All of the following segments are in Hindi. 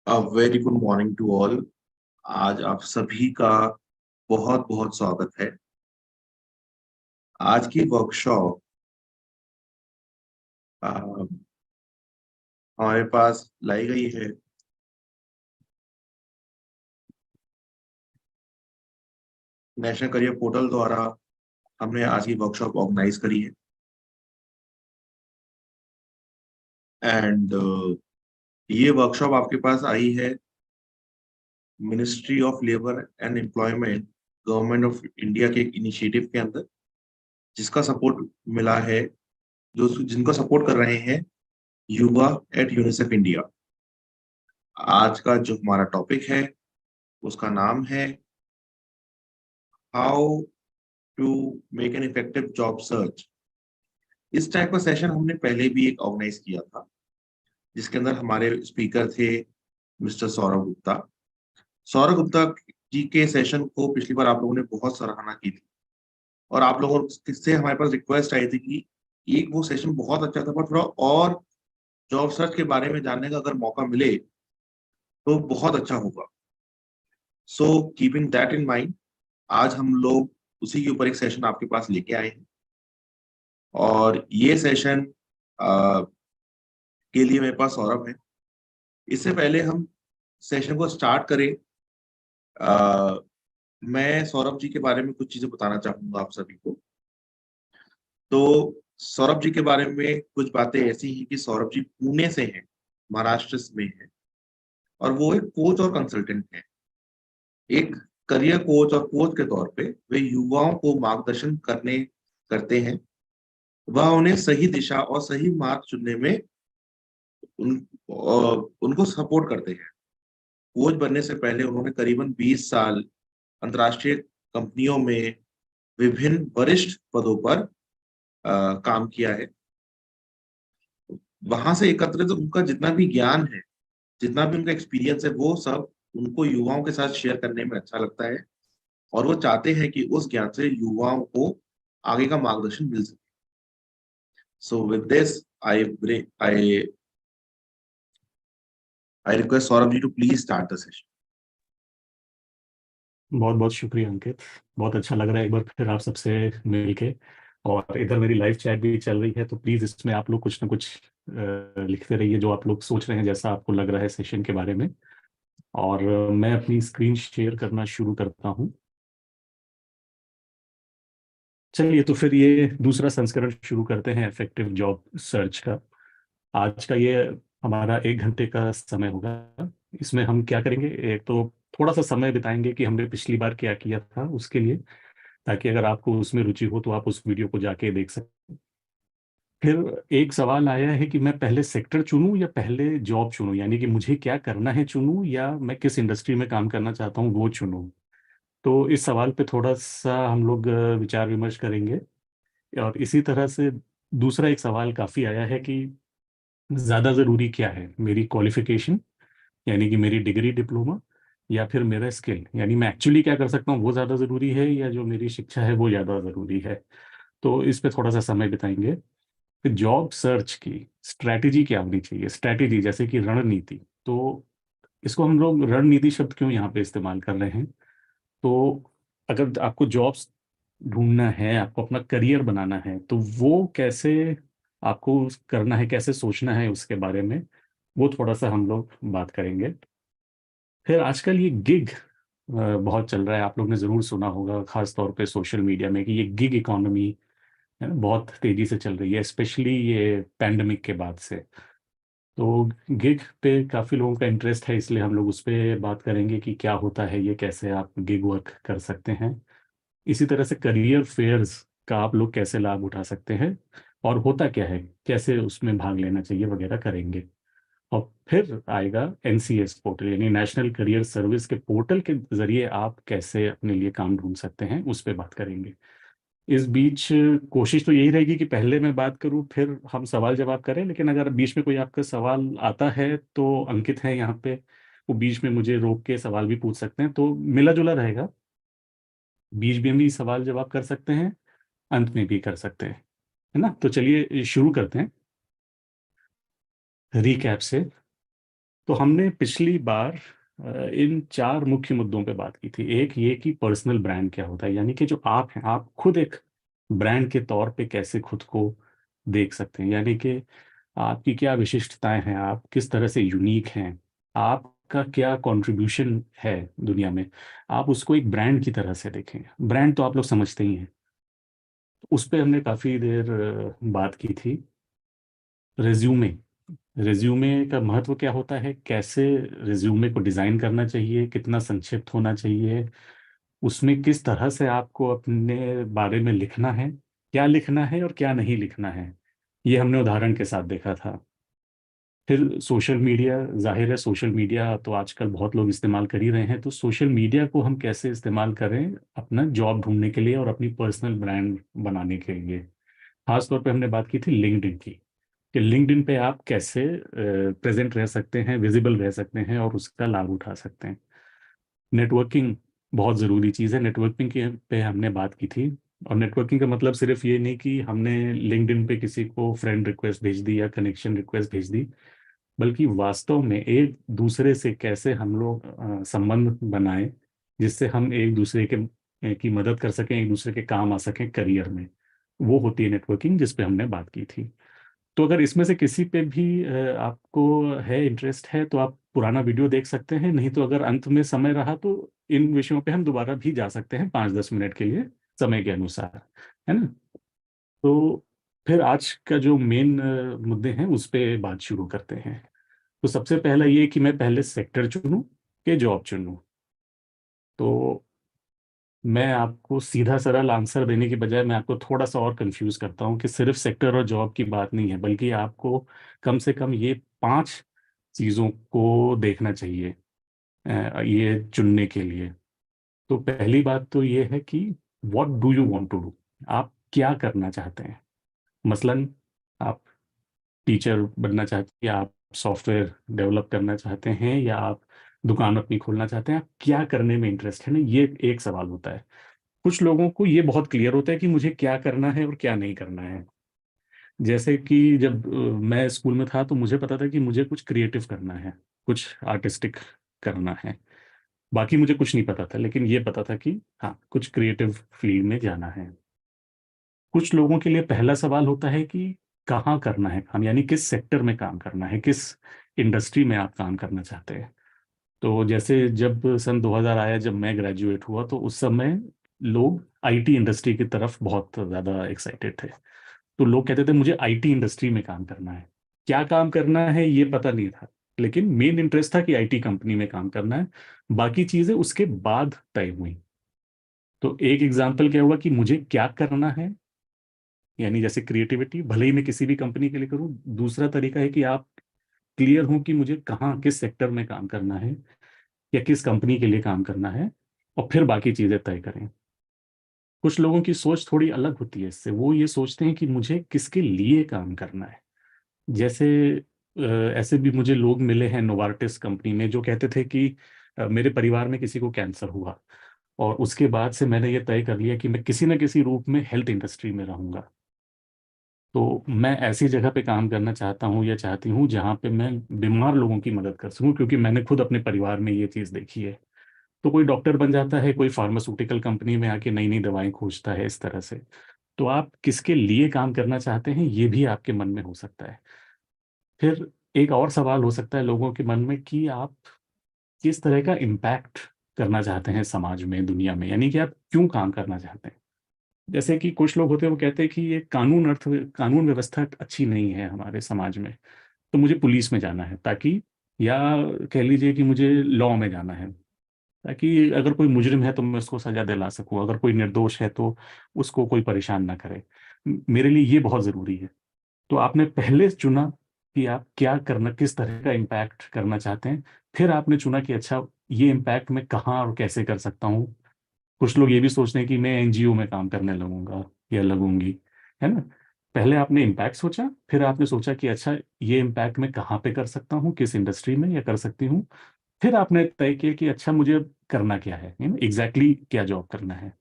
Very good morning to all. आज आप सभी का बहुत बहुत स्वागत है। आज की वर्कशॉप हमारे पास लाई गई है नेशनल करियर पोर्टल द्वारा। हमने आज की वर्कशॉप ऑर्गेनाइज करी है एंड ये वर्कशॉप आपके पास आई है ministry of Labour and Employment, Government of India के एक इनिशिएटिव के अंदर, जिसका सपोर्ट मिला है, जो जिनको सपोर्ट कर रहे हैं युवा एट यूनिसेफ इंडिया। आज का जो हमारा टॉपिक है उसका नाम है how to make an effective job search. इस टाइप का सेशन हमने पहले भी एक ऑर्गेनाइज किया था, जिसके अंदर हमारे स्पीकर थे मिस्टर सौरभ गुप्ता। सौरभ गुप्ता जी के सेशन को पिछली बार आप लोगों ने बहुत सराहना की थी और आप लोगों से हमारे पास रिक्वेस्ट आई थी कि एक वो सेशन बहुत अच्छा था, पर थोड़ा और जॉब सर्च के बारे में जानने का अगर मौका मिले तो बहुत अच्छा होगा। So keeping that in mind, आज हम लोग उसी के ऊपर एक सेशन आपके पास लेके आए हैं और ये सेशन के लिए मेरे पास सौरभ है। इससे पहले हम सेशन को स्टार्ट करें, अ, मैं सौरभ जी के बारे में कुछ चीजें बताना चाहूंगा आप सभी को। तो सौरभ जी के बारे में कुछ बातें ऐसी हैं कि सौरभ जी पुणे से हैं, महाराष्ट्र में हैं, और वो एक कोच और कंसल्टेंट हैं। एक करियर कोच और कोच के तौर पे वे युवाओं को मार्गदर्शन करते हैं। वह उन्हें सही दिशा और सही मार्ग चुनने में उनको सपोर्ट करते हैं। कोच बनने से पहले उन्होंने करीबन 20 साल अंतर्राष्ट्रीय कंपनियों में विभिन्न वरिष्ठ पदों पर काम किया है। वहां से एकत्रित उनका जितना भी ज्ञान है, जितना भी उनका एक्सपीरियंस है, वो सब उनको युवाओं के साथ शेयर करने में अच्छा लगता है और वो चाहते हैं कि उस ज्ञान से युवाओं को आगे का मार्गदर्शन मिल सके। So with this I I request Saurabh ji to please start the session. बहुत बहुत शुक्रिया अंकित। बहुत अच्छा लग रहा है एक बार फिर आप सबसे मिलके। और इधर मेरी लाइव चैट भी चल रही है, तो प्लीज़ इसमें आप लोग कुछ ना कुछ लिखते रहिए जो आप लोग सोच रहे हैं, जैसा आपको लग रहा है सेशन के बारे में। और मैं अपनी स्क्रीन शेयर करना शुरू करता हूँ। चलिए, तो फिर ये दूसरा संस्करण शुरू करते हैं इफेक्टिव जॉब सर्च का। आज का ये हमारा 1 घंटे का समय होगा। इसमें हम क्या करेंगे, एक तो थोड़ा सा समय बिताएंगे कि हमने पिछली बार क्या किया था उसके लिए, ताकि अगर आपको उसमें रुचि हो तो आप उस वीडियो को जाके देख सकते। फिर एक सवाल आया है कि मैं पहले सेक्टर चुनूं या पहले जॉब चुनूं, यानी कि मुझे क्या करना है चुनूं या मैं किस इंडस्ट्री में काम करना चाहता हूं वो चुनूं। तो इस सवाल पे थोड़ा सा हम लोग विचार विमर्श करेंगे। और इसी तरह से दूसरा एक सवाल काफ़ी आया है कि ज़्यादा ज़रूरी क्या है, मेरी क्वालिफिकेशन यानी कि मेरी डिग्री डिप्लोमा, या फिर मेरा स्किल यानी मैं एक्चुअली क्या कर सकता हूँ वो ज़्यादा ज़रूरी है, या जो मेरी शिक्षा है वो ज़्यादा ज़रूरी है। तो इस पे थोड़ा सा समय बिताएंगे। फिर जॉब सर्च की स्ट्रैटेजी क्या होनी चाहिए, स्ट्रैटेजी जैसे कि रणनीति। तो इसको हम लोग रणनीति शब्द क्यों यहाँ पे इस्तेमाल कर रहे हैं, तो अगर आपको जॉब्स ढूंढना है, आपको अपना करियर बनाना है, तो वो कैसे आपको करना है, कैसे सोचना है उसके बारे में, वो थोड़ा सा हम लोग बात करेंगे। फिर आजकल ये गिग बहुत चल रहा है, आप लोग ने ज़रूर सुना होगा, खास तौर पे सोशल मीडिया में, कि ये गिग इकोनॉमी है ना, बहुत तेजी से चल रही है, स्पेशली ये पैंडमिक के बाद से। तो गिग पे काफ़ी लोगों का इंटरेस्ट है, इसलिए हम लोग उस पे बात करेंगे कि क्या होता है ये, कैसे आप गिग वर्क कर सकते हैं। इसी तरह से करियर फेयर्स का आप लोग कैसे लाभ उठा सकते हैं और होता क्या है, कैसे उसमें भाग लेना चाहिए वगैरह करेंगे। और फिर आएगा एनसीएस पोर्टल, यानी नेशनल करियर सर्विस के पोर्टल के जरिए आप कैसे अपने लिए काम ढूंढ सकते हैं, उस पर बात करेंगे। इस बीच कोशिश तो यही रहेगी कि पहले मैं बात करूं फिर हम सवाल जवाब करें, लेकिन अगर बीच में कोई आपका सवाल आता है तो अंकित है यहाँ पे, वो बीच में मुझे रोक के सवाल भी पूछ सकते हैं, तो मिला जुला रहेगा। बीच में भी सवाल जवाब कर सकते हैं, अंत में भी कर सकते हैं, है ना। तो चलिए शुरू करते हैं रीकैप से। तो हमने पिछली बार इन 4 मुख्य मुद्दों पे बात की थी। एक ये कि पर्सनल ब्रांड क्या होता है, यानी कि जो आप हैं, आप खुद एक ब्रांड के तौर पे कैसे खुद को देख सकते हैं, यानी कि आपकी क्या विशिष्टताएं हैं, आप किस तरह से यूनिक हैं, आपका क्या कंट्रीब्यूशन है दुनिया में। आप उसको एक ब्रांड की तरह से देखें। ब्रांड तो आप लोग समझते ही हैं। उस पे हमने काफ़ी देर बात की थी। रेज्यूमे, रिज्यूमे का महत्व क्या होता है, कैसे रिज्यूमे को डिजाइन करना चाहिए, कितना संक्षिप्त होना चाहिए, उसमें किस तरह से आपको अपने बारे में लिखना है, क्या लिखना है और क्या नहीं लिखना है, ये हमने उदाहरण के साथ देखा था। फिर सोशल मीडिया, जाहिर है सोशल मीडिया तो आजकल बहुत लोग इस्तेमाल कर ही रहे हैं, तो सोशल मीडिया को हम कैसे इस्तेमाल करें अपना जॉब ढूंढने के लिए और अपनी पर्सनल ब्रांड बनाने के लिए। खास तौर पे हमने बात की थी लिंक्डइन की, कि लिंक्डइन पे आप कैसे प्रेजेंट रह सकते हैं, विजिबल रह सकते हैं और उसका लाभ उठा सकते हैं। नेटवर्किंग बहुत ज़रूरी चीज़ है। नेटवर्किंग के पे हमने बात की थी। और नेटवर्किंग का मतलब सिर्फ ये नहीं कि हमने लिंक्डइन पे किसी को फ्रेंड रिक्वेस्ट भेज दी या कनेक्शन रिक्वेस्ट भेज दी, बल्कि वास्तव में एक दूसरे से कैसे हम लोग संबंध बनाएं, जिससे हम एक दूसरे के की मदद कर सकें, एक दूसरे के काम आ सकें करियर में। वो होती है नेटवर्किंग, जिस पे हमने बात की थी। तो अगर इसमें से किसी पे भी आपको है, इंटरेस्ट है, तो आप पुराना वीडियो देख सकते हैं। नहीं तो अगर अंत में समय रहा तो इन विषयों पे हम दोबारा भी जा सकते हैं 5-10 मिनट के लिए, समय के अनुसार, है ना। तो फिर आज का जो मेन मुद्दे हैं उस पे बात शुरू करते हैं। तो सबसे पहला ये कि मैं पहले सेक्टर चुनूं कि जॉब चुनूं। तो मैं आपको सीधा सरल आंसर देने की बजाय मैं आपको थोड़ा सा और कंफ्यूज करता हूँ कि सिर्फ सेक्टर और जॉब की बात नहीं है, बल्कि आपको कम से कम ये 5 चीज़ों को देखना चाहिए ये चुनने के लिए। तो पहली बात तो ये है कि what do you want to do, आप क्या करना चाहते हैं। मसलन आप टीचर बनना चाहते हैं, या आप सॉफ्टवेयर डेवलप करना चाहते हैं, या आप दुकान अपनी खोलना चाहते हैं, आप क्या करने में इंटरेस्ट है ना, ये एक सवाल होता है। कुछ लोगों को ये बहुत क्लियर होता है कि मुझे क्या करना है और क्या नहीं करना है। जैसे कि जब मैं स्कूल में था तो मुझे पता था कि मुझे कुछ क्रिएटिव करना है, कुछ आर्टिस्टिक करना है। बाकी मुझे कुछ नहीं पता था, लेकिन ये पता था कि हाँ, कुछ क्रिएटिव फील्ड में जाना है। कुछ लोगों के लिए पहला सवाल होता है कि कहाँ करना है काम, यानी किस सेक्टर में काम करना है, किस इंडस्ट्री में आप काम करना चाहते हैं। तो जैसे जब सन 2000 आया, जब मैं ग्रेजुएट हुआ, तो उस समय लोग आईटी इंडस्ट्री की तरफ बहुत ज़्यादा एक्साइटेड थे। तो लोग कहते थे मुझे आईटी इंडस्ट्री में काम करना है। क्या काम करना है ये पता नहीं था, लेकिन मेन इंटरेस्ट था कि आईटी कंपनी में काम करना है। बाकी चीज़ें उसके बाद तय हुई। तो एक एग्जाम्पल क्या हुआ कि मुझे क्या करना है, यानी जैसे क्रिएटिविटी भले ही मैं किसी भी कंपनी के लिए करूं। दूसरा तरीका है कि आप क्लियर हों कि मुझे कहाँ, किस सेक्टर में काम करना है या किस कंपनी के लिए काम करना है, और फिर बाकी चीज़ें तय करें। कुछ लोगों की सोच थोड़ी अलग होती है इससे। वो ये सोचते हैं कि मुझे किसके लिए काम करना है। जैसे ऐसे भी मुझे लोग मिले हैं नोवार्टिस कंपनी में, जो कहते थे कि मेरे परिवार में किसी को कैंसर हुआ और उसके बाद से मैंने ये तय कर लिया कि मैं किसी न किसी रूप में हेल्थ इंडस्ट्री में रहूंगा। तो मैं ऐसी जगह पे काम करना चाहता हूँ या चाहती हूँ जहाँ पे मैं बीमार लोगों की मदद कर सकूँ, क्योंकि मैंने खुद अपने परिवार में ये चीज़ देखी है। तो कोई डॉक्टर बन जाता है, कोई फार्मास्यूटिकल कंपनी में आके नई नई दवाएं खोजता है, इस तरह से। तो आप किसके लिए काम करना चाहते हैं ये भी आपके मन में हो सकता है। फिर एक और सवाल हो सकता है लोगों के मन में कि आप किस तरह का इम्पैक्ट करना चाहते हैं समाज में, दुनिया में, यानी कि आप क्यों काम करना चाहते हैं। जैसे कि कुछ लोग होते हैं वो कहते हैं कि ये कानून व्यवस्था अच्छी नहीं है हमारे समाज में, तो मुझे पुलिस में जाना है ताकि, या कह लीजिए कि मुझे लॉ में जाना है ताकि अगर कोई मुजरिम है तो मैं उसको सजा दिला सकूं, अगर कोई निर्दोष है तो उसको कोई परेशान ना करे। मेरे लिए ये बहुत ज़रूरी है। तो आपने पहले चुना कि आप क्या करना, किस तरह का इम्पैक्ट करना चाहते हैं। फिर आपने चुना कि अच्छा, ये इम्पैक्ट मैं कहाँ और कैसे कर सकता हूँ। कुछ लोग ये भी सोचते हैं कि मैं एनजीओ में काम करने लगूंगा या लगूंगी, है ना। पहले आपने इम्पैक्ट सोचा, फिर आपने सोचा कि अच्छा, ये इम्पैक्ट मैं कहाँ पे कर सकता हूँ, किस इंडस्ट्री में या कर सकती हूँ। फिर आपने तय किया कि अच्छा, मुझे अब करना क्या है, एग्जैक्टली क्या जॉब करना है।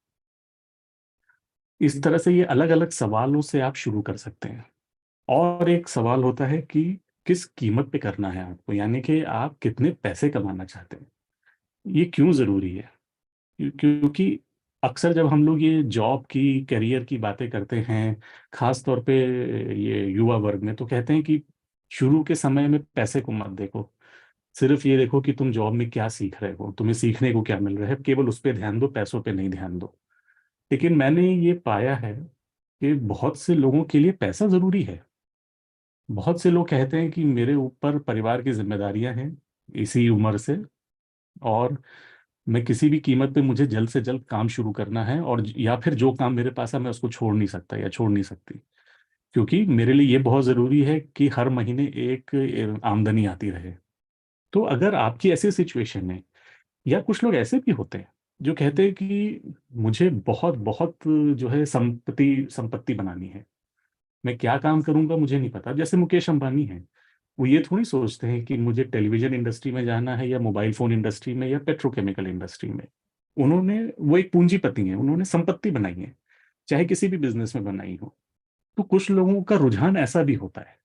इस तरह से ये अलग अलग सवालों से आप शुरू कर सकते हैं। और एक सवाल होता है कि किस कीमत पे करना है आपको, यानी कि आप कितने पैसे कमाना चाहते हैं, ये क्यों जरूरी है। क्योंकि अक्सर जब हम लोग ये जॉब की, करियर की बातें करते हैं, खास तौर पे ये युवा वर्ग में, तो कहते हैं कि शुरू के समय में पैसे को मत देखो, सिर्फ ये देखो कि तुम जॉब में क्या सीख रहे हो, तुम्हें सीखने को क्या मिल रहा है, केवल उस पर ध्यान दो, पैसों पे नहीं ध्यान दो। लेकिन मैंने ये पाया है कि बहुत से लोगों के लिए पैसा जरूरी है। बहुत से लोग कहते हैं कि मेरे ऊपर परिवार की जिम्मेदारियां हैं इसी उम्र से, और मैं किसी भी कीमत पे, मुझे जल्द से जल्द काम शुरू करना है, और या फिर जो काम मेरे पास है मैं उसको छोड़ नहीं सकता या छोड़ नहीं सकती, क्योंकि मेरे लिए ये बहुत ज़रूरी है कि हर महीने एक आमदनी आती रहे। तो अगर आपकी ऐसी सिचुएशन है, या कुछ लोग ऐसे भी होते हैं जो कहते हैं कि मुझे बहुत बहुत जो है संपत्ति संपत्ति बनानी है, मैं क्या काम करूंगा मुझे नहीं पता। जैसे मुकेश अंबानी है, वो ये थोड़ी सोचते हैं कि मुझे टेलीविजन इंडस्ट्री में जाना है, या मोबाइल फोन इंडस्ट्री में, या पेट्रोकेमिकल इंडस्ट्री में। उन्होंने, वो एक पूंजीपति हैं, उन्होंने संपत्ति बनाई है, चाहे किसी भी बिजनेस में बनाई हो। तो कुछ लोगों का रुझान ऐसा भी होता है।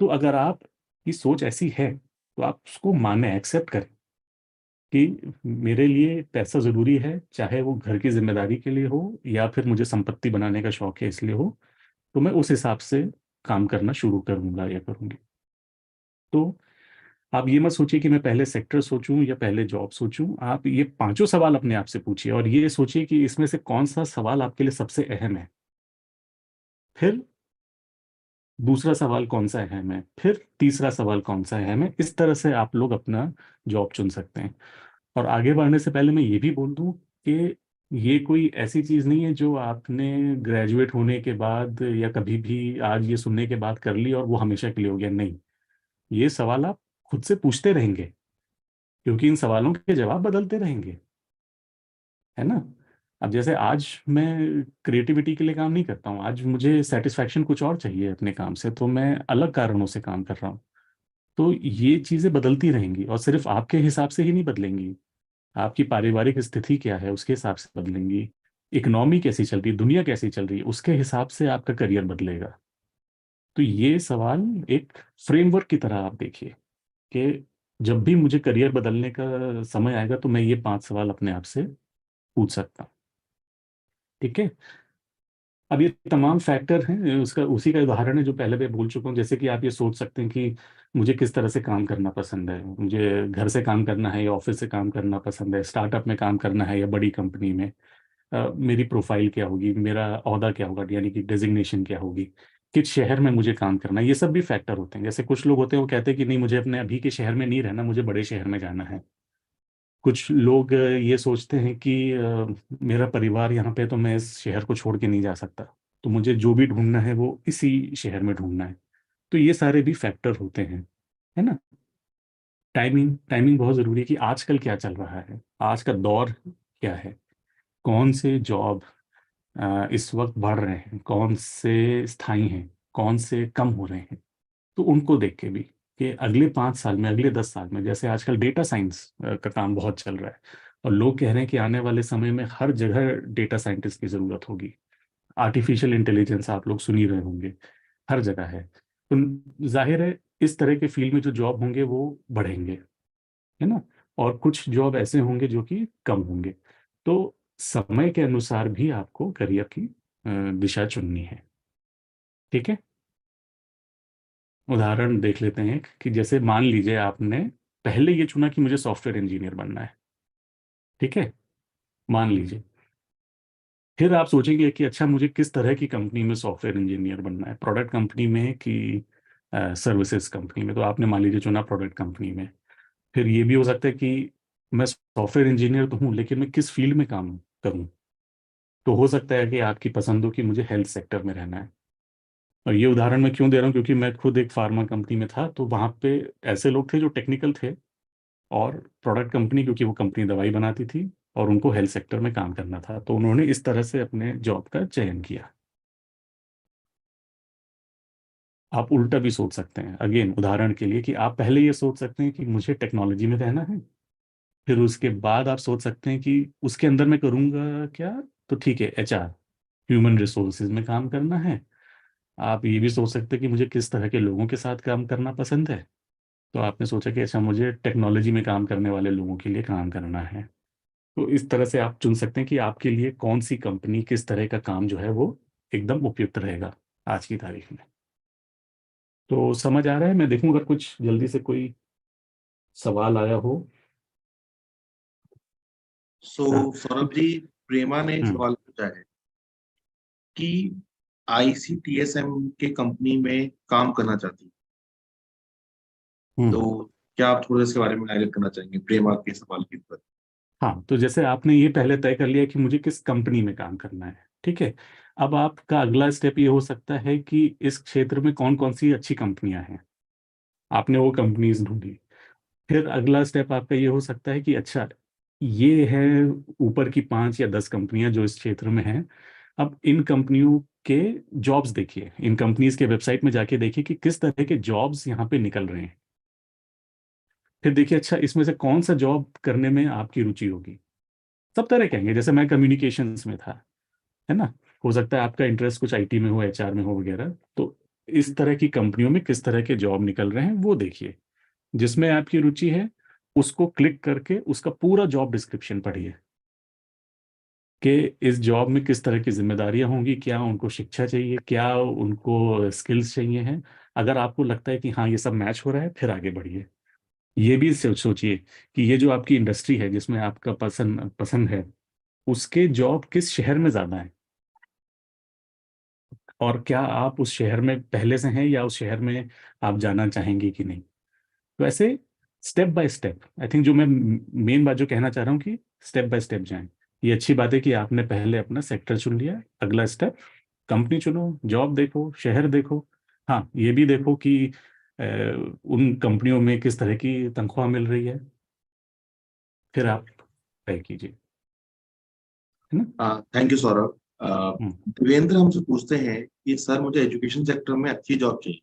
तो अगर आप की सोच ऐसी है, तो आप उसको माने, एक्सेप्ट करें कि मेरे लिए पैसा जरूरी है, चाहे वो घर की जिम्मेदारी के लिए हो, या फिर मुझे संपत्ति बनाने का शौक है इसलिए हो, तो मैं उस हिसाब से काम करना शुरू करूंगा या करूंगी। तो आप ये मत सोचिए कि मैं पहले सेक्टर सोचूं या पहले जॉब सोचूं, आप ये पांचों सवाल अपने आप से पूछिए, और ये सोचिए कि इसमें से कौन सा सवाल आपके लिए सबसे अहम है, फिर दूसरा सवाल कौन सा अहम है, फिर तीसरा सवाल कौन सा अहम है। इस तरह से आप लोग अपना जॉब चुन सकते हैं। और आगे बढ़ने से पहले मैं ये भी बोल दूं कि ये कोई ऐसी चीज़ नहीं है जो आपने ग्रेजुएट होने के बाद या कभी भी आज ये सुनने के बाद कर ली और वो हमेशा के लिए हो गया, नहीं। ये सवाल आप खुद से पूछते रहेंगे, क्योंकि इन सवालों के जवाब बदलते रहेंगे, है ना। अब जैसे आज मैं क्रिएटिविटी के लिए काम नहीं करता हूँ, आज मुझे सेटिस्फैक्शन कुछ और चाहिए अपने काम से, तो मैं अलग कारणों से काम कर रहा हूँ। तो ये चीज़ें बदलती रहेंगी, और सिर्फ आपके हिसाब से ही नहीं बदलेंगी, आपकी पारिवारिक स्थिति क्या है उसके हिसाब से बदलेंगी, इकोनॉमी कैसी चल रही है, दुनिया कैसी चल रही है, उसके हिसाब से आपका करियर बदलेगा। तो ये सवाल एक फ्रेमवर्क की तरह आप देखिए कि जब भी मुझे करियर बदलने का समय आएगा, तो मैं ये पांच सवाल अपने आप से पूछ सकता हूँ। ठीक है। अब ये तमाम फैक्टर हैं, उसका उसी का उदाहरण है जो पहले मैं बोल चुका हूँ। जैसे कि आप ये सोच सकते हैं कि मुझे किस तरह से काम करना पसंद है, मुझे घर से काम करना है या ऑफिस से काम करना पसंद है, स्टार्टअप में काम करना है या बड़ी कंपनी में, मेरी प्रोफाइल क्या होगी, मेरा ओहदा क्या होगा, यानी कि डेजिग्नेशन क्या होगी, किस शहर में मुझे काम करना है, ये सब भी फैक्टर होते हैं। जैसे कुछ लोग होते हैं वो कहते हैं कि नहीं, मुझे अपने अभी के शहर में नहीं रहना, मुझे बड़े शहर में जाना है। कुछ लोग ये सोचते हैं कि मेरा परिवार यहाँ पे, तो मैं इस शहर को छोड़ के नहीं जा सकता, तो मुझे जो भी ढूंढना है वो इसी शहर में ढूंढना है। तो ये सारे भी फैक्टर होते हैं, है ना। टाइमिंग टाइमिंग बहुत ज़रूरी है कि आजकल क्या चल रहा है, आज का दौर क्या है, कौन से जॉब इस वक्त बढ़ रहे हैं, कौन से स्थायी हैं, कौन से कम हो रहे हैं। तो उनको देख के भी कि अगले 5 साल में, अगले 10 साल में, जैसे आजकल डेटा साइंस का काम बहुत चल रहा है, और लोग कह रहे हैं कि आने वाले समय में हर जगह डेटा साइंटिस्ट की जरूरत होगी। आर्टिफिशियल इंटेलिजेंस आप लोग सुन ही रहे होंगे, हर जगह है। तो जाहिर है इस तरह के फील्ड में जो जॉब होंगे वो बढ़ेंगे, है ना। और कुछ जॉब ऐसे होंगे जो कि कम होंगे। तो समय के अनुसार भी आपको करियर की दिशा चुननी है। ठीक है। उदाहरण देख लेते हैं कि जैसे मान लीजिए आपने पहले ये चुना कि मुझे सॉफ्टवेयर इंजीनियर बनना है। ठीक है। मान लीजिए, फिर आप सोचेंगे कि अच्छा मुझे किस तरह की कंपनी में सॉफ्टवेयर इंजीनियर बनना है, प्रोडक्ट कंपनी में कि सर्विसेज कंपनी में। तो आपने मान लीजिए चुना प्रोडक्ट कंपनी में। फिर ये भी हो सकता है कि मैं सॉफ्टवेयर इंजीनियर तो हूँ, लेकिन मैं किस फील्ड में काम करूँ। तो हो सकता है कि आपकी पसंद हो कि मुझे हेल्थ सेक्टर में रहना है। और ये उदाहरण मैं क्यों दे रहा हूँ, क्योंकि मैं खुद एक फार्मा कंपनी में था, तो वहाँ पे ऐसे लोग थे जो टेक्निकल थे, और प्रोडक्ट कंपनी, क्योंकि वो कंपनी दवाई बनाती थी और उनको हेल्थ सेक्टर में काम करना था, तो उन्होंने इस तरह से अपने जॉब का चयन किया। आप उल्टा भी सोच सकते हैं, अगेन उदाहरण के लिए, कि आप पहले ये सोच सकते हैं कि मुझे टेक्नोलॉजी में रहना है, फिर उसके बाद आप सोच सकते हैं कि उसके अंदर मैं करूँगा क्या। तो ठीक है, एचआर, ह्यूमन रिसोर्सेज में काम करना है, आप ये भी सोच सकते हैं कि मुझे किस तरह के लोगों के साथ काम करना पसंद है। तो आपने सोचा कि अच्छा, मुझे टेक्नोलॉजी में काम करने वाले लोगों के लिए काम करना है। तो इस तरह से आप चुन सकते हैं कि आपके लिए कौन सी कंपनी, किस तरह का काम जो है वो एकदम उपयुक्त रहेगा आज की तारीख में। तो समझ आ रहा है? मैं देखूं अगर कुछ जल्दी से कोई सवाल आया हो। सो हाँ। सौरभ जी, प्रेमा ने एक हम्म। सवाल पूछा है कि आईसीटीएसएम के कंपनी में काम करना चाहती है। हम्म। तो क्या आप थोड़ा इसके बारे में हाईलाइट करना चाहेंगे प्रेमा के सवाल के ऊपर? हाँ, तो जैसे आपने ये पहले तय कर लिया कि मुझे किस कंपनी में काम करना है, ठीक है। अब आपका अगला स्टेप ये हो सकता है कि इस क्षेत्र में कौन कौन सी अच्छी कंपनियां हैं, आपने वो कंपनीज ढूंढी। फिर अगला स्टेप आपका ये हो सकता है कि अच्छा, ये है ऊपर की 5 या 10 कंपनियां जो इस क्षेत्र में हैं। अब इन कंपनियों के जॉब्स देखिए, इन कंपनीज के वेबसाइट में जाके देखिए कि किस तरह के जॉब्स यहाँ पे निकल रहे हैं। फिर देखिए अच्छा, इसमें से कौन सा जॉब करने में आपकी रुचि होगी। सब तरह के आएंगे, जैसे मैं कम्युनिकेशंस में था, है ना। हो सकता है आपका इंटरेस्ट कुछ आईटी में हो, एचआर में हो वगैरह। तो इस तरह की कंपनियों में किस तरह के जॉब निकल रहे हैं वो देखिए, जिसमें आपकी रुचि है उसको क्लिक करके उसका पूरा जॉब डिस्क्रिप्शन पढ़िए कि इस जॉब में किस तरह की जिम्मेदारियां होंगी, क्या उनको शिक्षा चाहिए, क्या उनको स्किल्स चाहिए हैं। अगर आपको लगता है कि हाँ ये सब मैच हो रहा है, फिर आगे बढ़िए। ये भी सोचिए कि ये जो आपकी इंडस्ट्री है जिसमें आपका पसंद पसंद है, उसके जॉब किस शहर में ज्यादा है, और क्या आप उस शहर में पहले से हैं या उस शहर में आप जाना चाहेंगे कि नहीं। तो ऐसे step by step, I think जो मैं मेन बात जो कहना चाह रहा हूँ कि स्टेप बाय स्टेप जाएं। ये अच्छी बात है कि आपने पहले अपना सेक्टर चुन लिया। अगला स्टेप, कंपनी चुनो, जॉब देखो, शहर देखो। हाँ, ये भी देखो कि उन कंपनियों में किस तरह की तनख्वाह मिल रही है। फिर आप तय कीजिए, है ना। Thank you Saurabh. हम्म। देवेंद्र हमसे पूछते हैं कि सर, मुझे एजुकेशन सेक्टर में अच्छी जॉब चाहिए,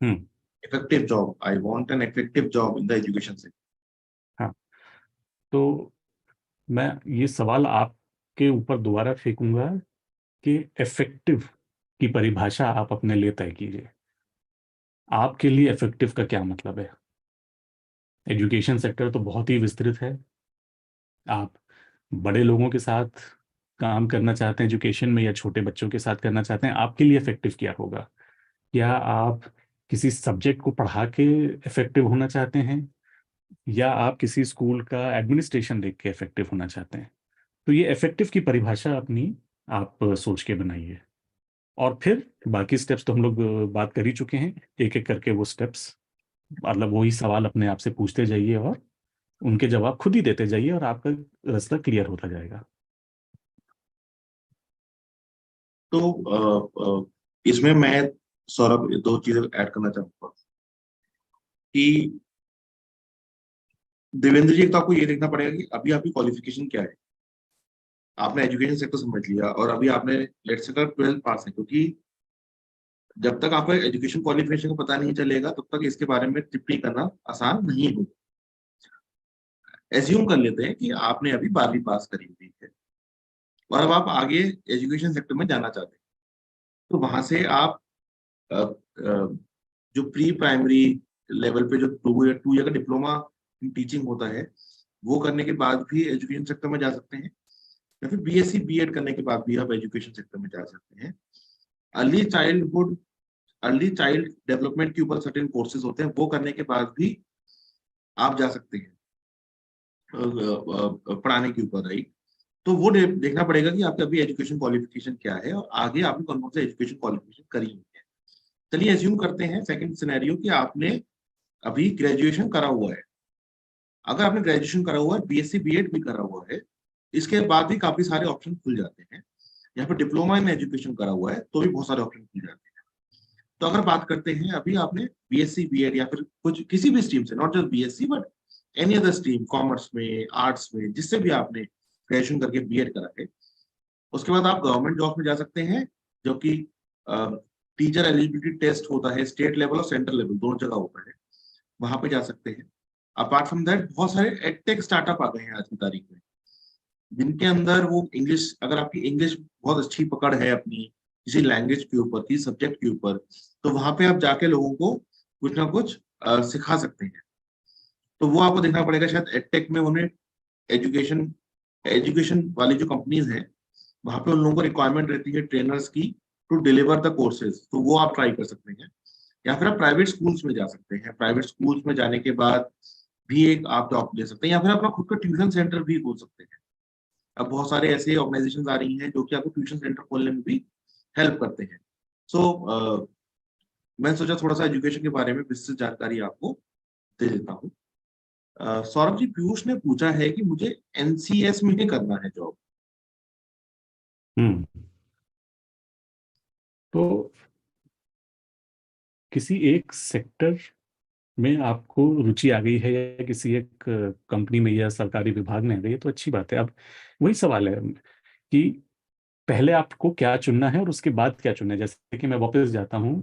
हम्म। Effective job. I want an effective job in the education sector. हाँ, तो मैं ये सवाल आपके ऊपर दोबारा फेंकूंगा कि इफेक्टिव की परिभाषा आप अपने लिए तय कीजिए। आपके लिए इफेक्टिव का क्या मतलब है। एजुकेशन सेक्टर तो बहुत ही विस्तृत है। आप बड़े लोगों के साथ काम करना चाहते हैं एजुकेशन में, या छोटे बच्चों के साथ करना चाहते हैं, आपके लिए इफेक्टिव क्या होगा। क्या आप किसी सब्जेक्ट को पढ़ा के इफेक्टिव होना चाहते हैं, या आप किसी स्कूल का एडमिनिस्ट्रेशन देख के इफेक्टिव होना चाहते हैं। तो ये इफेक्टिव की परिभाषा अपनी आप सोच के बनाइए। और फिर बाकी स्टेप्स तो हम लोग बात कर ही चुके हैं। एक एक करके वो स्टेप्स, मतलब वही सवाल अपने आप से पूछते जाइए और उनके जवाब खुद ही देते जाइए, और आपका रास्ता क्लियर होता जाएगा। तो इसमें मैं, सौरभ, दो चीजें ऐड करना चाहूंगा कि देवेंद्र जी, एक तो आपको ये देखना पड़ेगा कि अभी आपकी क्वालिफिकेशन क्या है। आपने एजुकेशन सेक्टर समझ लिया और अभी आपने लेट्स से 12th पास है, क्योंकि जब तक आपको एजुकेशन क्वालिफिकेशन का पता नहीं चलेगा तब तक इसके बारे में टिप्पणी करना आसान नहीं होगा। एज्यूम कर लेते हैं कि आपने अभी 12वीं पास करी हुई है और अब आप आगे एजुकेशन सेक्टर में जाना चाहते हैं। तो वहां से आप अ, अ, जो प्री प्राइमरी लेवल पे जो 2 ईयर का डिप्लोमा इन टीचिंग होता है, वो करने के बाद भी एजुकेशन सेक्टर में जा सकते हैं, या फिर बीएससी बीएड करने के बाद भी आप एजुकेशन सेक्टर में जा सकते हैं। Early childhood, early child development के ऊपर सर्टेन कोर्सेज होते हैं, वो करने के बाद भी आप जा सकते हैं पढ़ाने के ऊपर, राइट। तो वो देखना पड़ेगा कि आपका अभी एजुकेशन क्वालिफिकेशन क्या है और आगे आपने कौन कौन से एजुकेशन क्वालिफिकेशन करी हुई है। चलिए एज्यूम करते हैं सेकंड सिनेरियो कि आपने अभी ग्रेजुएशन करा हुआ है। अगर आपने ग्रेजुएशन करा हुआ है, बीएससी बीएड भी करा हुआ है, इसके बाद भी काफी सारे ऑप्शन खुल जाते हैं। यहाँ पे डिप्लोमा इन एजुकेशन करा हुआ है तो भी बहुत सारे ऑप्शन खुल जाते हैं। तो अगर बात करते हैं, अभी आपने बीएससी बीएड या फिर कुछ किसी भी स्ट्रीम से, not just BSc but any other stream, commerce में, आर्ट्स में, जिससे भी आपने ग्रेजुएशन करके बीएड करा है, उसके बाद आप गवर्नमेंट जॉब में जा सकते हैं, जो कि टीचर एलिजिबिलिटी टेस्ट होता है, स्टेट लेवल और सेंट्रल लेवल दोनों जगह होता है, वहां पे जा सकते हैं। अपार्ट फ्रॉम दैट बहुत सारे एडटेक स्टार्टअप आ गए हैं आज की तारीख में, जिनके अंदर वो इंग्लिश, अगर आपकी इंग्लिश बहुत अच्छी पकड़ है अपनी, किसी लैंग्वेज के ऊपर, किसी सब्जेक्ट के ऊपर, तो वहां पे आप जाके लोगों को कुछ ना कुछ सिखा सकते हैं। तो वो आपको देखना पड़ेगा, शायद एडटेक में उन्हें एजुकेशन एजुकेशन वाली जो कंपनीज हैं वहां पे उन लोगों को रिक्वायरमेंट रहती है ट्रेनर्स की टू डिलीवर द कोर्सेज, तो वो आप ट्राई कर सकते हैं। या फिर आप प्राइवेट स्कूल्स में जा सकते हैं, प्राइवेट स्कूल्स में जाने के बाद भी एक आप जॉब ले सकते हैं, या फिर अपना खुद का ट्यूशन सेंटर भी खोल सकते हैं। अब बहुत सारे ऐसे ऑर्गेनाइजेशन आ रही हैं जो कि आपको ट्यूशन सेंटर खोलने में भी हेल्प करते हैं। सो मैं सोचा थोड़ा सा एजुकेशन के बारे में विस्तृत जानकारी आपको दे देता हूँ। सौरभ जी, पीयूष ने पूछा है कि मुझे एनसीएस में ही करना है जॉब। हम्म। तो किसी एक सेक्टर में आपको रुचि आ गई है या किसी एक कंपनी में या सरकारी विभाग में आ गई है तो अच्छी बात है। अब वही सवाल है कि पहले आपको क्या चुनना है और उसके बाद क्या चुनना है। जैसे कि मैं वापस जाता हूँ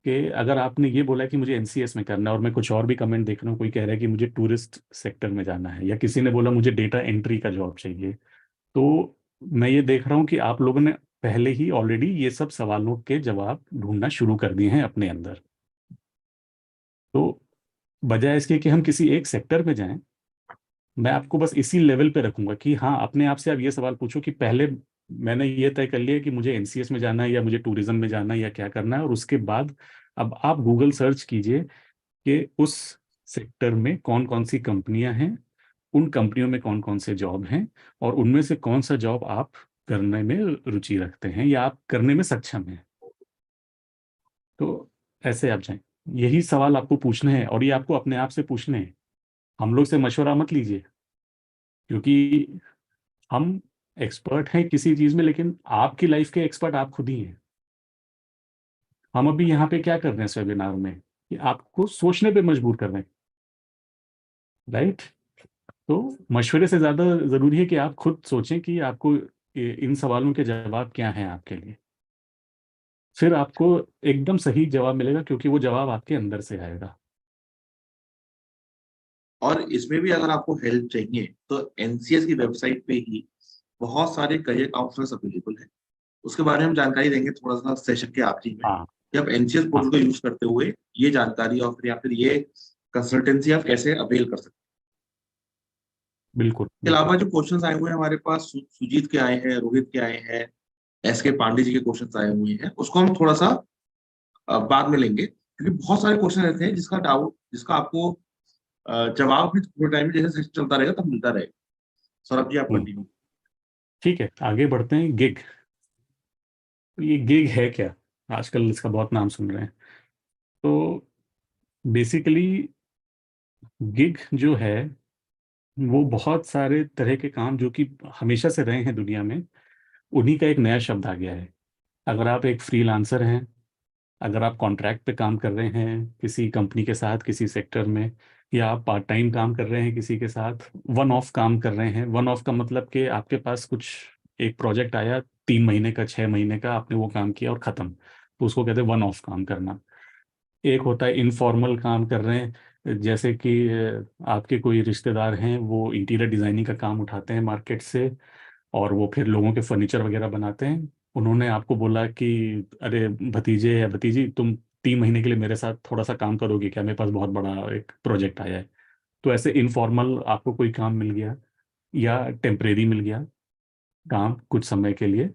कि अगर आपने ये बोला कि मुझे एनसीएस में करना है और मैं कुछ और भी कमेंट देख रहा हूँ, कोई कह रहा है कि मुझे टूरिस्ट सेक्टर में जाना है, या किसी ने बोला मुझे डेटा एंट्री का जॉब चाहिए, तो मैं ये देख रहा हूँ कि आप लोगों ने पहले ही ऑलरेडी ये सब सवालों के जवाब ढूंढना शुरू कर दिए हैं अपने अंदर। तो बजाय इसके कि हम किसी एक सेक्टर में जाएं, मैं आपको बस इसी लेवल पे रखूंगा कि हाँ, अपने आप से आप ये सवाल पूछो कि पहले मैंने ये तय कर लिया कि मुझे एनसीएस में जाना है या मुझे टूरिज्म में जाना है या क्या करना है, और उसके बाद अब आप गूगल सर्च कीजिए कि उस सेक्टर में कौन कौन सी कंपनियां हैं, उन कंपनियों में कौन कौन से जॉब हैं, और उनमें से कौन सा जॉब आप करने में रुचि रखते हैं या आप करने में सक्षम हैं। तो ऐसे आप जाएं, यही सवाल आपको पूछने हैं और ये आपको अपने आप से पूछने हैं। हम लोग से मशवरा मत लीजिए, क्योंकि हम एक्सपर्ट हैं किसी चीज में, लेकिन आपकी लाइफ के एक्सपर्ट आप खुद ही हैं। हम अभी यहाँ पे क्या कर रहे हैं इस वेबिनार में, कि आपको सोचने पे मजबूर कर रहे हैं, राइट। तो मशवरे से ज्यादा जरूरी है कि आप खुद सोचें कि आपको इन सवालों के जवाब क्या हैं आपके लिए। फिर आपको एकदम सही जवाब मिलेगा, क्योंकि वो जवाब आपके अंदर से आएगा। और इसमें भी अगर आपको हेल्प चाहिए तो एनसीएस की वेबसाइट पे ही बहुत सारे करियर काउंसलर्स अवेलेबल हैं। उसके बारे में हम जानकारी देंगे थोड़ा सा सेशन के आखिरी में, हाँ। कि आप एनसीएस हाँ। पोर्टल को यूज करते हुए ये जानकारी और फिर या फिर ये कंसल्टेंसी आप कैसे अवेल कर सकते हैं। बिल्कुल इसके बिल्कुल। अलावा जो क्वेश्चंस आए हुए हैं हमारे पास, सुजीत के आए हैं, रोहित के आए हैं, एस के पांडे जी के क्वेश्चंस आए हुए हैं, उसको हम थोड़ा सा बाद में लेंगे, क्योंकि बहुत सारे क्वेश्चन रहते हैं जिसका डाउट, जिसका आपको जवाब भी थोड़े टाइम में जैसे सेशन चलता रहेगा तब मिलता रहेगा। सौरभ जी, आप हम्म। कंटिन्यू। ठीक है, आगे बढ़ते हैं। गिग। तो ये गिग है क्या? आजकल इसका बहुत नाम सुन रहे हैं। तो बेसिकली गिग जो है वो बहुत सारे तरह के काम जो कि हमेशा से रहे हैं दुनिया में, उन्हीं का एक नया शब्द आ गया है। अगर आप एक फ्रीलांसर हैं, अगर आप कॉन्ट्रैक्ट पे काम कर रहे हैं किसी कंपनी के साथ किसी सेक्टर में, या आप पार्ट टाइम काम कर रहे हैं किसी के साथ, वन ऑफ काम कर रहे हैं। वन ऑफ का मतलब कि आपके पास कुछ एक प्रोजेक्ट आया, 3 महीने का 6 महीने का, आपने वो काम किया और खत्म, तो उसको कहते हैं वन ऑफ काम करना। एक होता है इनफॉर्मल काम कर रहे हैं, जैसे कि आपके कोई रिश्तेदार हैं, वो इंटीरियर डिजाइनिंग का काम उठाते हैं मार्केट से, और वो फिर लोगों के फर्नीचर वगैरह बनाते हैं। उन्होंने आपको बोला कि अरे भतीजे या भतीजी, तुम 3 महीने के लिए मेरे साथ थोड़ा सा काम करोगे क्या, मेरे पास बहुत बड़ा एक प्रोजेक्ट आया है। तो ऐसे इनफॉर्मल आपको कोई काम मिल गया, या टेम्परेरी मिल गया काम कुछ समय के लिए,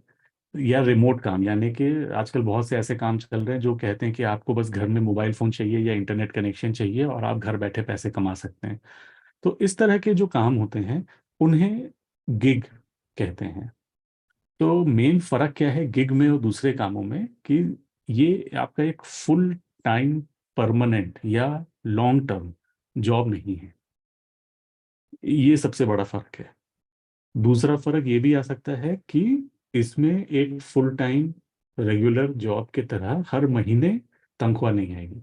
या रिमोट काम, यानी कि आजकल बहुत से ऐसे काम चल रहे हैं जो कहते हैं कि आपको बस घर में मोबाइल फोन चाहिए या इंटरनेट कनेक्शन चाहिए और आप घर बैठे पैसे कमा सकते हैं। तो इस तरह के जो काम होते हैं उन्हें गिग कहते हैं। तो मेन फर्क क्या है गिग में और दूसरे कामों में, कि ये आपका एक फुल टाइम परमानेंट या लॉन्ग टर्म जॉब नहीं है। ये सबसे बड़ा फर्क है। दूसरा फर्क ये भी आ सकता है कि इसमें एक फुल टाइम रेगुलर जॉब की तरह हर महीने तनख्वाह नहीं आएगी।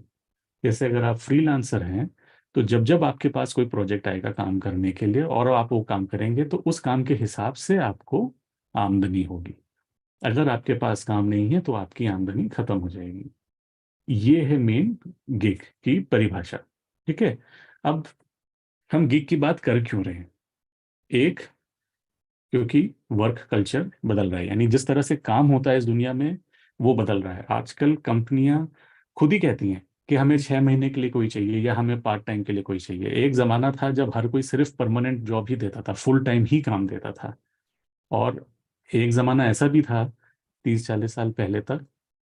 जैसे अगर आप फ्रीलांसर हैं, तो जब जब आपके पास कोई प्रोजेक्ट आएगा काम करने के लिए और आप वो काम करेंगे, तो उस काम के हिसाब से आपको आमदनी होगी। अगर आपके पास काम नहीं है तो आपकी आमदनी खत्म हो जाएगी। ये है मेन गिग की परिभाषा। ठीक है। अब हम गिग की बात कर क्यों रहे हैं? एक, क्योंकि वर्क कल्चर बदल रहा है, यानी जिस तरह से काम होता है इस दुनिया में, वो बदल रहा है। आजकल कंपनियां खुद ही कहती हैं कि हमें 6 महीने के लिए कोई चाहिए या हमें पार्ट टाइम के लिए कोई चाहिए। एक जमाना था जब हर कोई सिर्फ परमानेंट जॉब ही देता था, फुल टाइम ही काम देता था। और एक जमाना ऐसा भी था 30-40 साल पहले तक,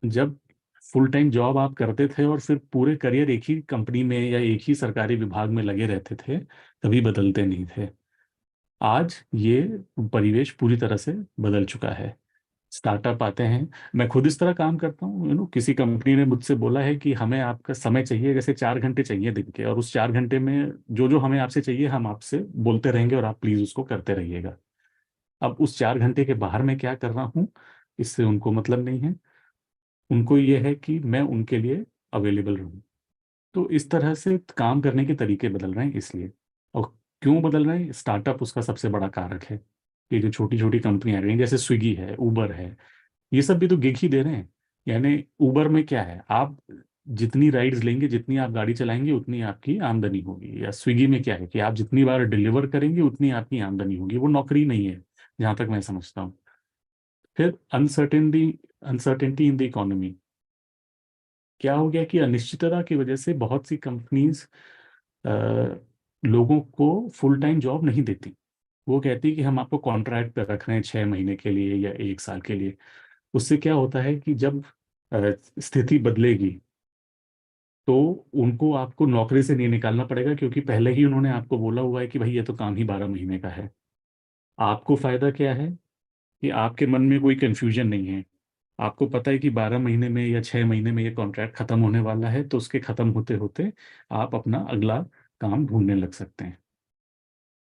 जब फुल टाइम जॉब आप करते थे और फिर पूरे करियर एक ही कंपनी में या एक ही सरकारी विभाग में लगे रहते थे, कभी बदलते नहीं थे। आज ये परिवेश पूरी तरह से बदल चुका है। स्टार्टअप आते हैं, मैं खुद इस तरह काम करता हूँ। किसी कंपनी ने मुझसे बोला है कि हमें आपका समय चाहिए, जैसे 4 घंटे चाहिए दिन के, और उस 4 घंटे में जो जो हमें आपसे चाहिए हम आपसे बोलते रहेंगे और आप प्लीज उसको करते रहिएगा। अब उस 4 घंटे के बाहर मैं क्या कर रहा हूँ, इससे उनको मतलब नहीं है। उनको ये है कि मैं उनके लिए अवेलेबल रहूं। तो इस तरह से काम करने के तरीके बदल रहे हैं इसलिए। और क्यों बदल रहे हैं, स्टार्टअप उसका सबसे बड़ा कारक है। ये जो छोटी छोटी कंपनियां आ रही हैं, जैसे स्विगी है, उबर है, ये सब भी तो गिग ही दे रहे हैं। यानी उबर में क्या है, आप जितनी राइड्स लेंगे, जितनी आप गाड़ी चलाएंगे, उतनी आपकी आमदनी होगी। या स्विगी में क्या है कि आप जितनी बार डिलीवर करेंगे उतनी आपकी आमदनी होगी। वो नौकरी नहीं है, जहां तक मैं समझता हूँ। फिर अनसर्टेनिटी इन द इकोनॉमी, क्या हो गया कि अनिश्चितता की वजह से बहुत सी कंपनीज लोगों को फुल टाइम जॉब नहीं देती। वो कहती कि हम आपको कॉन्ट्रैक्ट पे रख रहे हैं 6 महीने के लिए या 1 साल के लिए। उससे क्या होता है कि जब स्थिति बदलेगी तो उनको आपको नौकरी से नहीं निकालना पड़ेगा, क्योंकि पहले ही उन्होंने आपको बोला हुआ है कि भाई ये तो काम ही 12 महीने का है। आपको फायदा क्या है कि आपके मन में कोई कंफ्यूजन नहीं है। आपको पता है कि 12 महीने में या 6 महीने में ये कॉन्ट्रैक्ट खत्म होने वाला है, तो उसके खत्म होते होते आप अपना अगला काम ढूंढने लग सकते हैं।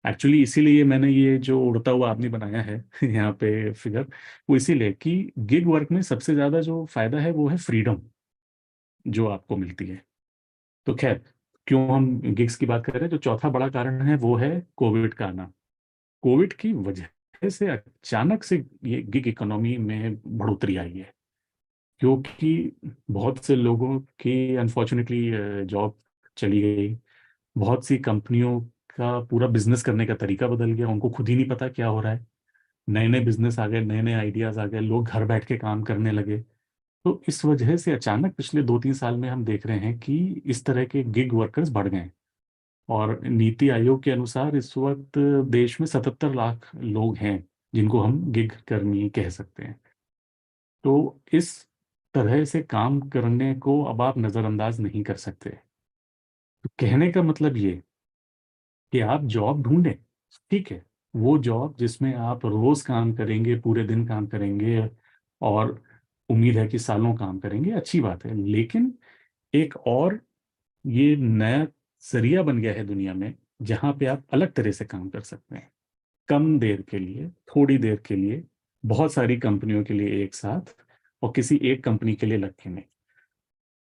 एक्चुअली इसीलिए मैंने ये जो उड़ता हुआ आदमी बनाया है यहाँ पे फिगर, वो इसीलिए कि गिग वर्क में सबसे ज्यादा जो फायदा है वो है फ्रीडम जो आपको मिलती है। तो खैर, क्यों हम गिग्स की बात कर रहे हैं, जो चौथा बड़ा कारण है वो है कोविड का आना। कोविड की वजह से अचानक से ये गिग इकोनॉमी में बढ़ोतरी आई है, क्योंकि बहुत से लोगों की अनफॉर्चुनेटली जॉब चली गई। बहुत सी कंपनियों का पूरा बिजनेस करने का तरीका बदल गया, उनको खुद ही नहीं पता क्या हो रहा है। नए नए बिजनेस आ गए, नए नए आइडियाज आ गए, लोग घर बैठ के काम करने लगे। तो इस वजह से अचानक पिछले 2-3 साल में हम देख रहे हैं कि इस तरह के गिग वर्कर्स बढ़ गए हैं। और नीति आयोग के अनुसार इस वक्त देश में 77 लाख लोग हैं जिनको हम गिग कर्मी कह सकते हैं। तो इस तरह से काम करने को अब आप नज़रअंदाज नहीं कर सकते। तो कहने का मतलब ये कि आप जॉब ढूंढें, ठीक है। वो जॉब जिसमें आप रोज काम करेंगे, पूरे दिन काम करेंगे, और उम्मीद है कि सालों काम करेंगे, अच्छी बात है। लेकिन एक और ये नया जरिया बन गया है दुनिया में, जहां पे आप अलग तरह से काम कर सकते हैं, कम देर के लिए, थोड़ी देर के लिए, बहुत सारी कंपनियों के लिए एक साथ, और किसी एक कंपनी के लिए लग के नहीं।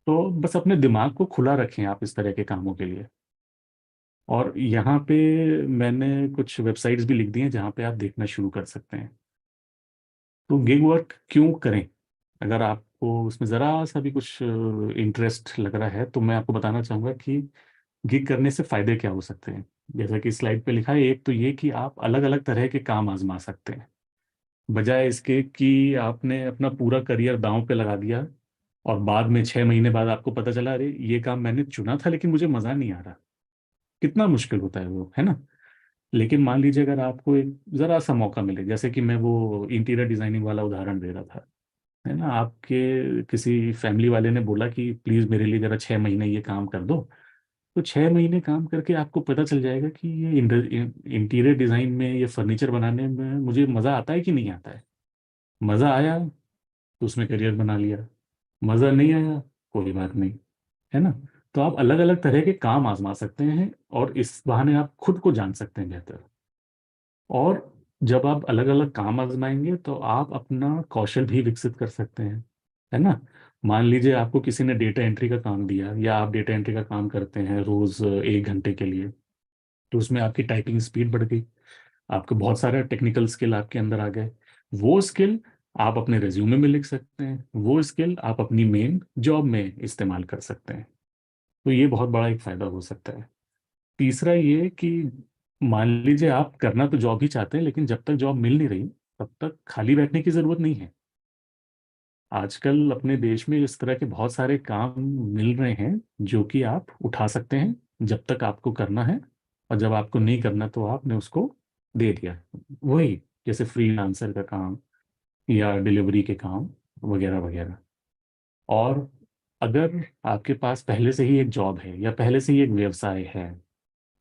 तो बस अपने दिमाग को खुला रखें आप इस तरह के कामों के लिए। और यहाँ पे मैंने कुछ वेबसाइट्स भी लिख दी हैं जहाँ पे आप देखना शुरू कर सकते हैं। तो गिग वर्क क्यों करें, अगर आपको उसमें ज़रा सा भी कुछ इंटरेस्ट लग रहा है, तो मैं आपको बताना चाहूँगा कि गिग करने से फायदे क्या हो सकते हैं। जैसा कि स्लाइड पे लिखा है, एक तो ये कि आप अलग अलग तरह के काम आजमा सकते हैं, बजाय इसके कि आपने अपना पूरा करियर दांव पे लगा दिया और बाद में 6 महीने बाद आपको पता चला अरे ये काम मैंने चुना था लेकिन मुझे मज़ा नहीं आ रहा। कितना मुश्किल होता है वो, है ना। लेकिन मान लीजिए अगर आपको एक जरा सा मौका मिले, जैसे कि मैं वो इंटीरियर डिजाइनिंग वाला उदाहरण दे रहा था, है ना, आपके किसी फैमिली वाले ने बोला कि प्लीज मेरे लिए जरा 6 महीने ये काम कर दो। तो 6 महीने काम करके आपको पता चल जाएगा कि ये इंटीरियर डिजाइन में, ये फर्नीचर बनाने में मुझे मजा आता है कि नहीं आता है। मजा आया तो उसमें करियर बना लिया, मजा नहीं आया कोई बात नहीं, है ना। तो आप अलग अलग तरह के काम आजमा सकते हैं और इस बहाने आप खुद को जान सकते हैं बेहतर। और जब आप अलग अलग काम आजमाएंगे तो आप अपना कौशल भी विकसित कर सकते हैं, है ना। मान लीजिए आपको किसी ने डेटा एंट्री का काम दिया, या आप डेटा एंट्री का काम करते हैं रोज 1 घंटे के लिए, तो उसमें आपकी टाइपिंग स्पीड बढ़ गई, आपको बहुत सारे टेक्निकल स्किल आपके अंदर आ गए। वो स्किल आप अपने रिज्यूमे में लिख सकते हैं, वो स्किल आप अपनी मेन जॉब में इस्तेमाल कर सकते हैं। तो ये बहुत बड़ा एक फायदा हो सकता है। तीसरा ये कि मान लीजिए आप करना तो जॉब ही चाहते हैं, लेकिन जब तक जॉब मिल नहीं रही तब तक खाली बैठने की जरूरत नहीं है। आजकल अपने देश में इस तरह के बहुत सारे काम मिल रहे हैं जो कि आप उठा सकते हैं जब तक आपको करना है, और जब आपको नहीं करना तो आपने उसको दे दिया। वही जैसे फ्रीलांसर का काम या डिलीवरी के काम वगैरह वगैरह। और अगर आपके पास पहले से ही एक जॉब है या पहले से ही एक व्यवसाय है,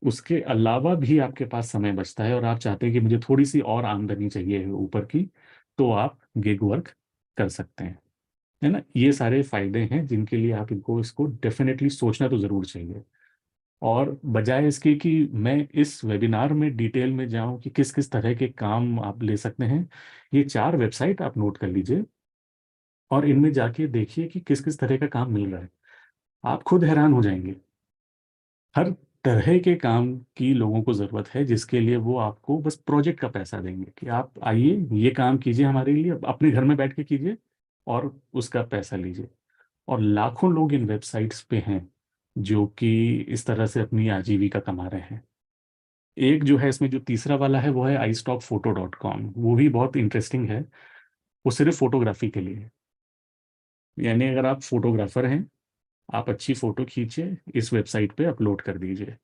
उसके अलावा भी आपके पास समय बचता है और आप चाहते हैं कि मुझे थोड़ी सी और आमदनी चाहिए ऊपर की, तो आप गिग वर्क कर सकते हैं। है ना, ये सारे फायदे हैं जिनके लिए आप इनको इसको डेफिनेटली सोचना तो जरूर चाहिए। और बजाय इसके कि मैं इस वेबिनार में डिटेल में जाऊं कि किस किस तरह के काम आप ले सकते हैं, ये 4 वेबसाइट आप नोट कर लीजिए और इनमें जाके देखिए कि किस किस तरह का काम मिल रहा है। आप खुद हैरान हो जाएंगे। हर तरह के काम की लोगों को जरूरत है, जिसके लिए वो आपको बस प्रोजेक्ट का पैसा देंगे कि आप आइए ये काम कीजिए हमारे लिए, अपने घर में बैठ के कीजिए और उसका पैसा लीजिए। और लाखों लोग इन वेबसाइट्स पे हैं जो कि इस तरह से अपनी आजीविका कमा रहे हैं। एक जो है इसमें, जो तीसरा वाला है, वो है iStockPhoto.com। वो भी बहुत इंटरेस्टिंग है। वो सिर्फ फोटोग्राफी के लिए है। यानी अगर आप फोटोग्राफर हैं, आप अच्छी फोटो खींचे, इस वेबसाइट पे अपलोड कर दीजिए।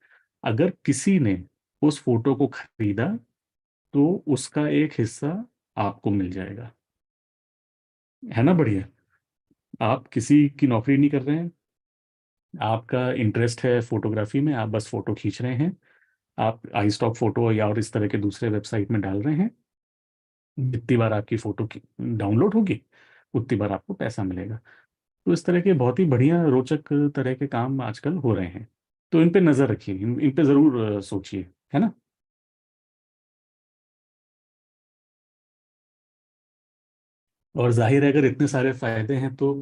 अगर किसी ने उस फोटो को खरीदा तो उसका एक हिस्सा आपको मिल जाएगा। है ना बढ़िया। आप किसी की नौकरी नहीं कर रहे हैं, आपका इंटरेस्ट है फोटोग्राफी में, आप बस फोटो खींच रहे हैं, आप आई स्टॉक फोटो या और इस तरह के दूसरे वेबसाइट में डाल रहे हैं। जितनी बार आपकी फोटो की डाउनलोड होगी उतनी बार आपको पैसा मिलेगा। तो इस तरह के बहुत ही बढ़िया रोचक तरह के काम आजकल हो रहे हैं। तो इन पे नजर रखिए, इन पे जरूर सोचिए। है ना। और जाहिर है अगर इतने सारे फायदे हैं तो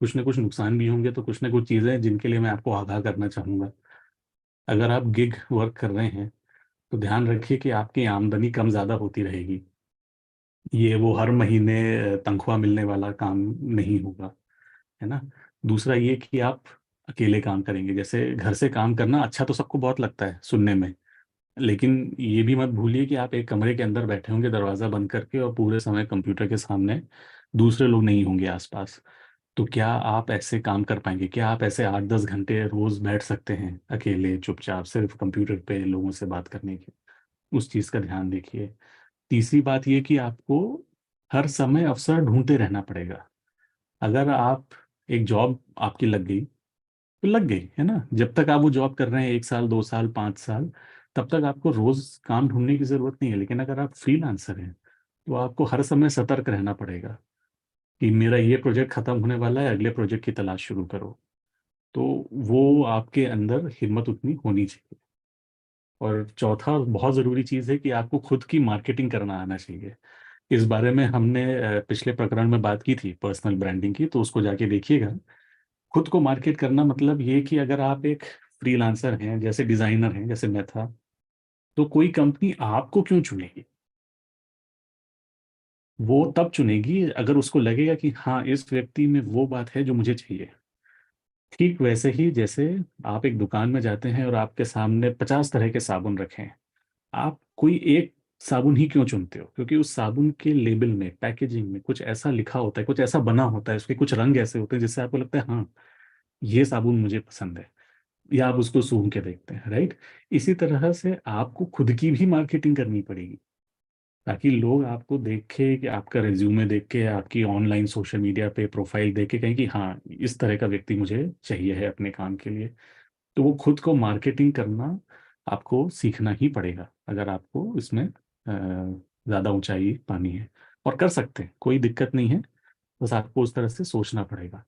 कुछ ना कुछ नुकसान भी होंगे, तो कुछ ना कुछ चीजें हैं जिनके लिए मैं आपको आगाह करना चाहूंगा। अगर आप गिग वर्क कर रहे हैं तो ध्यान रखिए कि आपकी आमदनी कम ज्यादा होती रहेगी। ये वो हर महीने तनख्वाह मिलने वाला काम नहीं होगा। है ना। दूसरा ये कि आप अकेले काम करेंगे। जैसे घर से काम करना अच्छा तो सबको बहुत लगता है सुनने में, लेकिन ये भी मत भूलिए कि आप एक कमरे के अंदर बैठे होंगे दरवाजा बंद करके और पूरे समय कंप्यूटर के सामने, दूसरे लोग नहीं होंगे आसपास। तो क्या आप ऐसे काम कर पाएंगे? क्या आप ऐसे 8-10 घंटे रोज बैठ सकते हैं अकेले चुपचाप सिर्फ कंप्यूटर पे लोगों से बात करने के? उस चीज का ध्यान देखिए। तीसरी बात ये कि आपको हर समय अवसर ढूंढते रहना पड़ेगा। अगर आप एक जॉब आपकी लग गई तो लग गई, है ना। जब तक आप वो जॉब कर रहे हैं, 1 साल 2 साल 5 साल, तब तक आपको रोज काम ढूंढने की जरूरत नहीं है। लेकिन अगर आप फ्रीलांसर हैं तो आपको हर समय सतर्क रहना पड़ेगा कि मेरा ये प्रोजेक्ट खत्म होने वाला है, अगले प्रोजेक्ट की तलाश शुरू करो। तो वो आपके अंदर हिम्मत उतनी होनी चाहिए। और चौथा बहुत ज़रूरी चीज़ है कि आपको खुद की मार्केटिंग करना आना चाहिए। इस बारे में हमने पिछले प्रकरण में बात की थी पर्सनल ब्रांडिंग की, तो उसको जाके देखिएगा। खुद को मार्केट करना मतलब ये कि अगर आप एक फ्रीलांसर हैं, जैसे डिजाइनर हैं जैसे मैं था, तो कोई कंपनी आपको क्यों चुनेगी? वो तब चुनेगी अगर उसको लगेगा कि हाँ, इस व्यक्ति में वो बात है जो मुझे चाहिए। ठीक वैसे ही जैसे आप एक दुकान में जाते हैं और आपके सामने 50 तरह के साबुन रखे हैं, आप कोई एक साबुन ही क्यों चुनते हो? क्योंकि उस साबुन के लेबल में, पैकेजिंग में कुछ ऐसा लिखा होता है, कुछ ऐसा बना होता है, उसके कुछ रंग ऐसे होते हैं जिससे आपको लगता है हाँ, ये साबुन मुझे पसंद है, या आप उसको सूंघ के देखते हैं। राइट। इसी तरह से आपको खुद की भी मार्केटिंग करनी पड़ेगी, ताकि लोग आपको देखे, कि आपका रिज्यूमे देख के, आपकी ऑनलाइन सोशल मीडिया पे प्रोफाइल देख के कहें कि हाँ, इस तरह का व्यक्ति मुझे चाहिए है अपने काम के लिए। तो वो खुद को मार्केटिंग करना आपको सीखना ही पड़ेगा अगर आपको इसमें ज़्यादा ऊंचाई पानी है। और कर सकते हैं, कोई दिक्कत नहीं है। बस आपको उस तरह से सोचना पड़ेगा।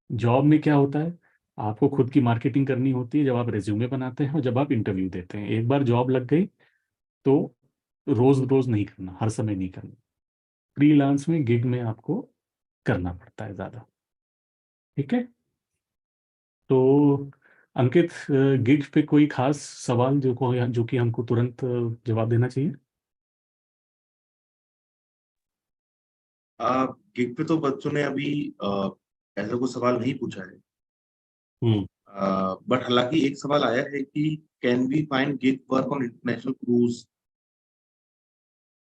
जॉब में क्या होता है, आपको खुद की मार्केटिंग करनी होती है जब आप रिज्यूमे बनाते हैं और जब आप इंटरव्यू देते हैं। एक बार जॉब लग गई तो रोज रोज नहीं करना, हर समय नहीं करना। फ्रीलांस में, गिग में आपको करना पड़ता है ज़्यादा। ठीक है। तो अंकित, गिग पे कोई खास सवाल जो कि हमको तुरंत जवाब देना चाहिए? गिग पे तो बच्चों ने अभी ऐसा कोई सवाल नहीं पूछा है। हम्म। बट हालांकि एक सवाल आया है कि can we find gig work on international cruise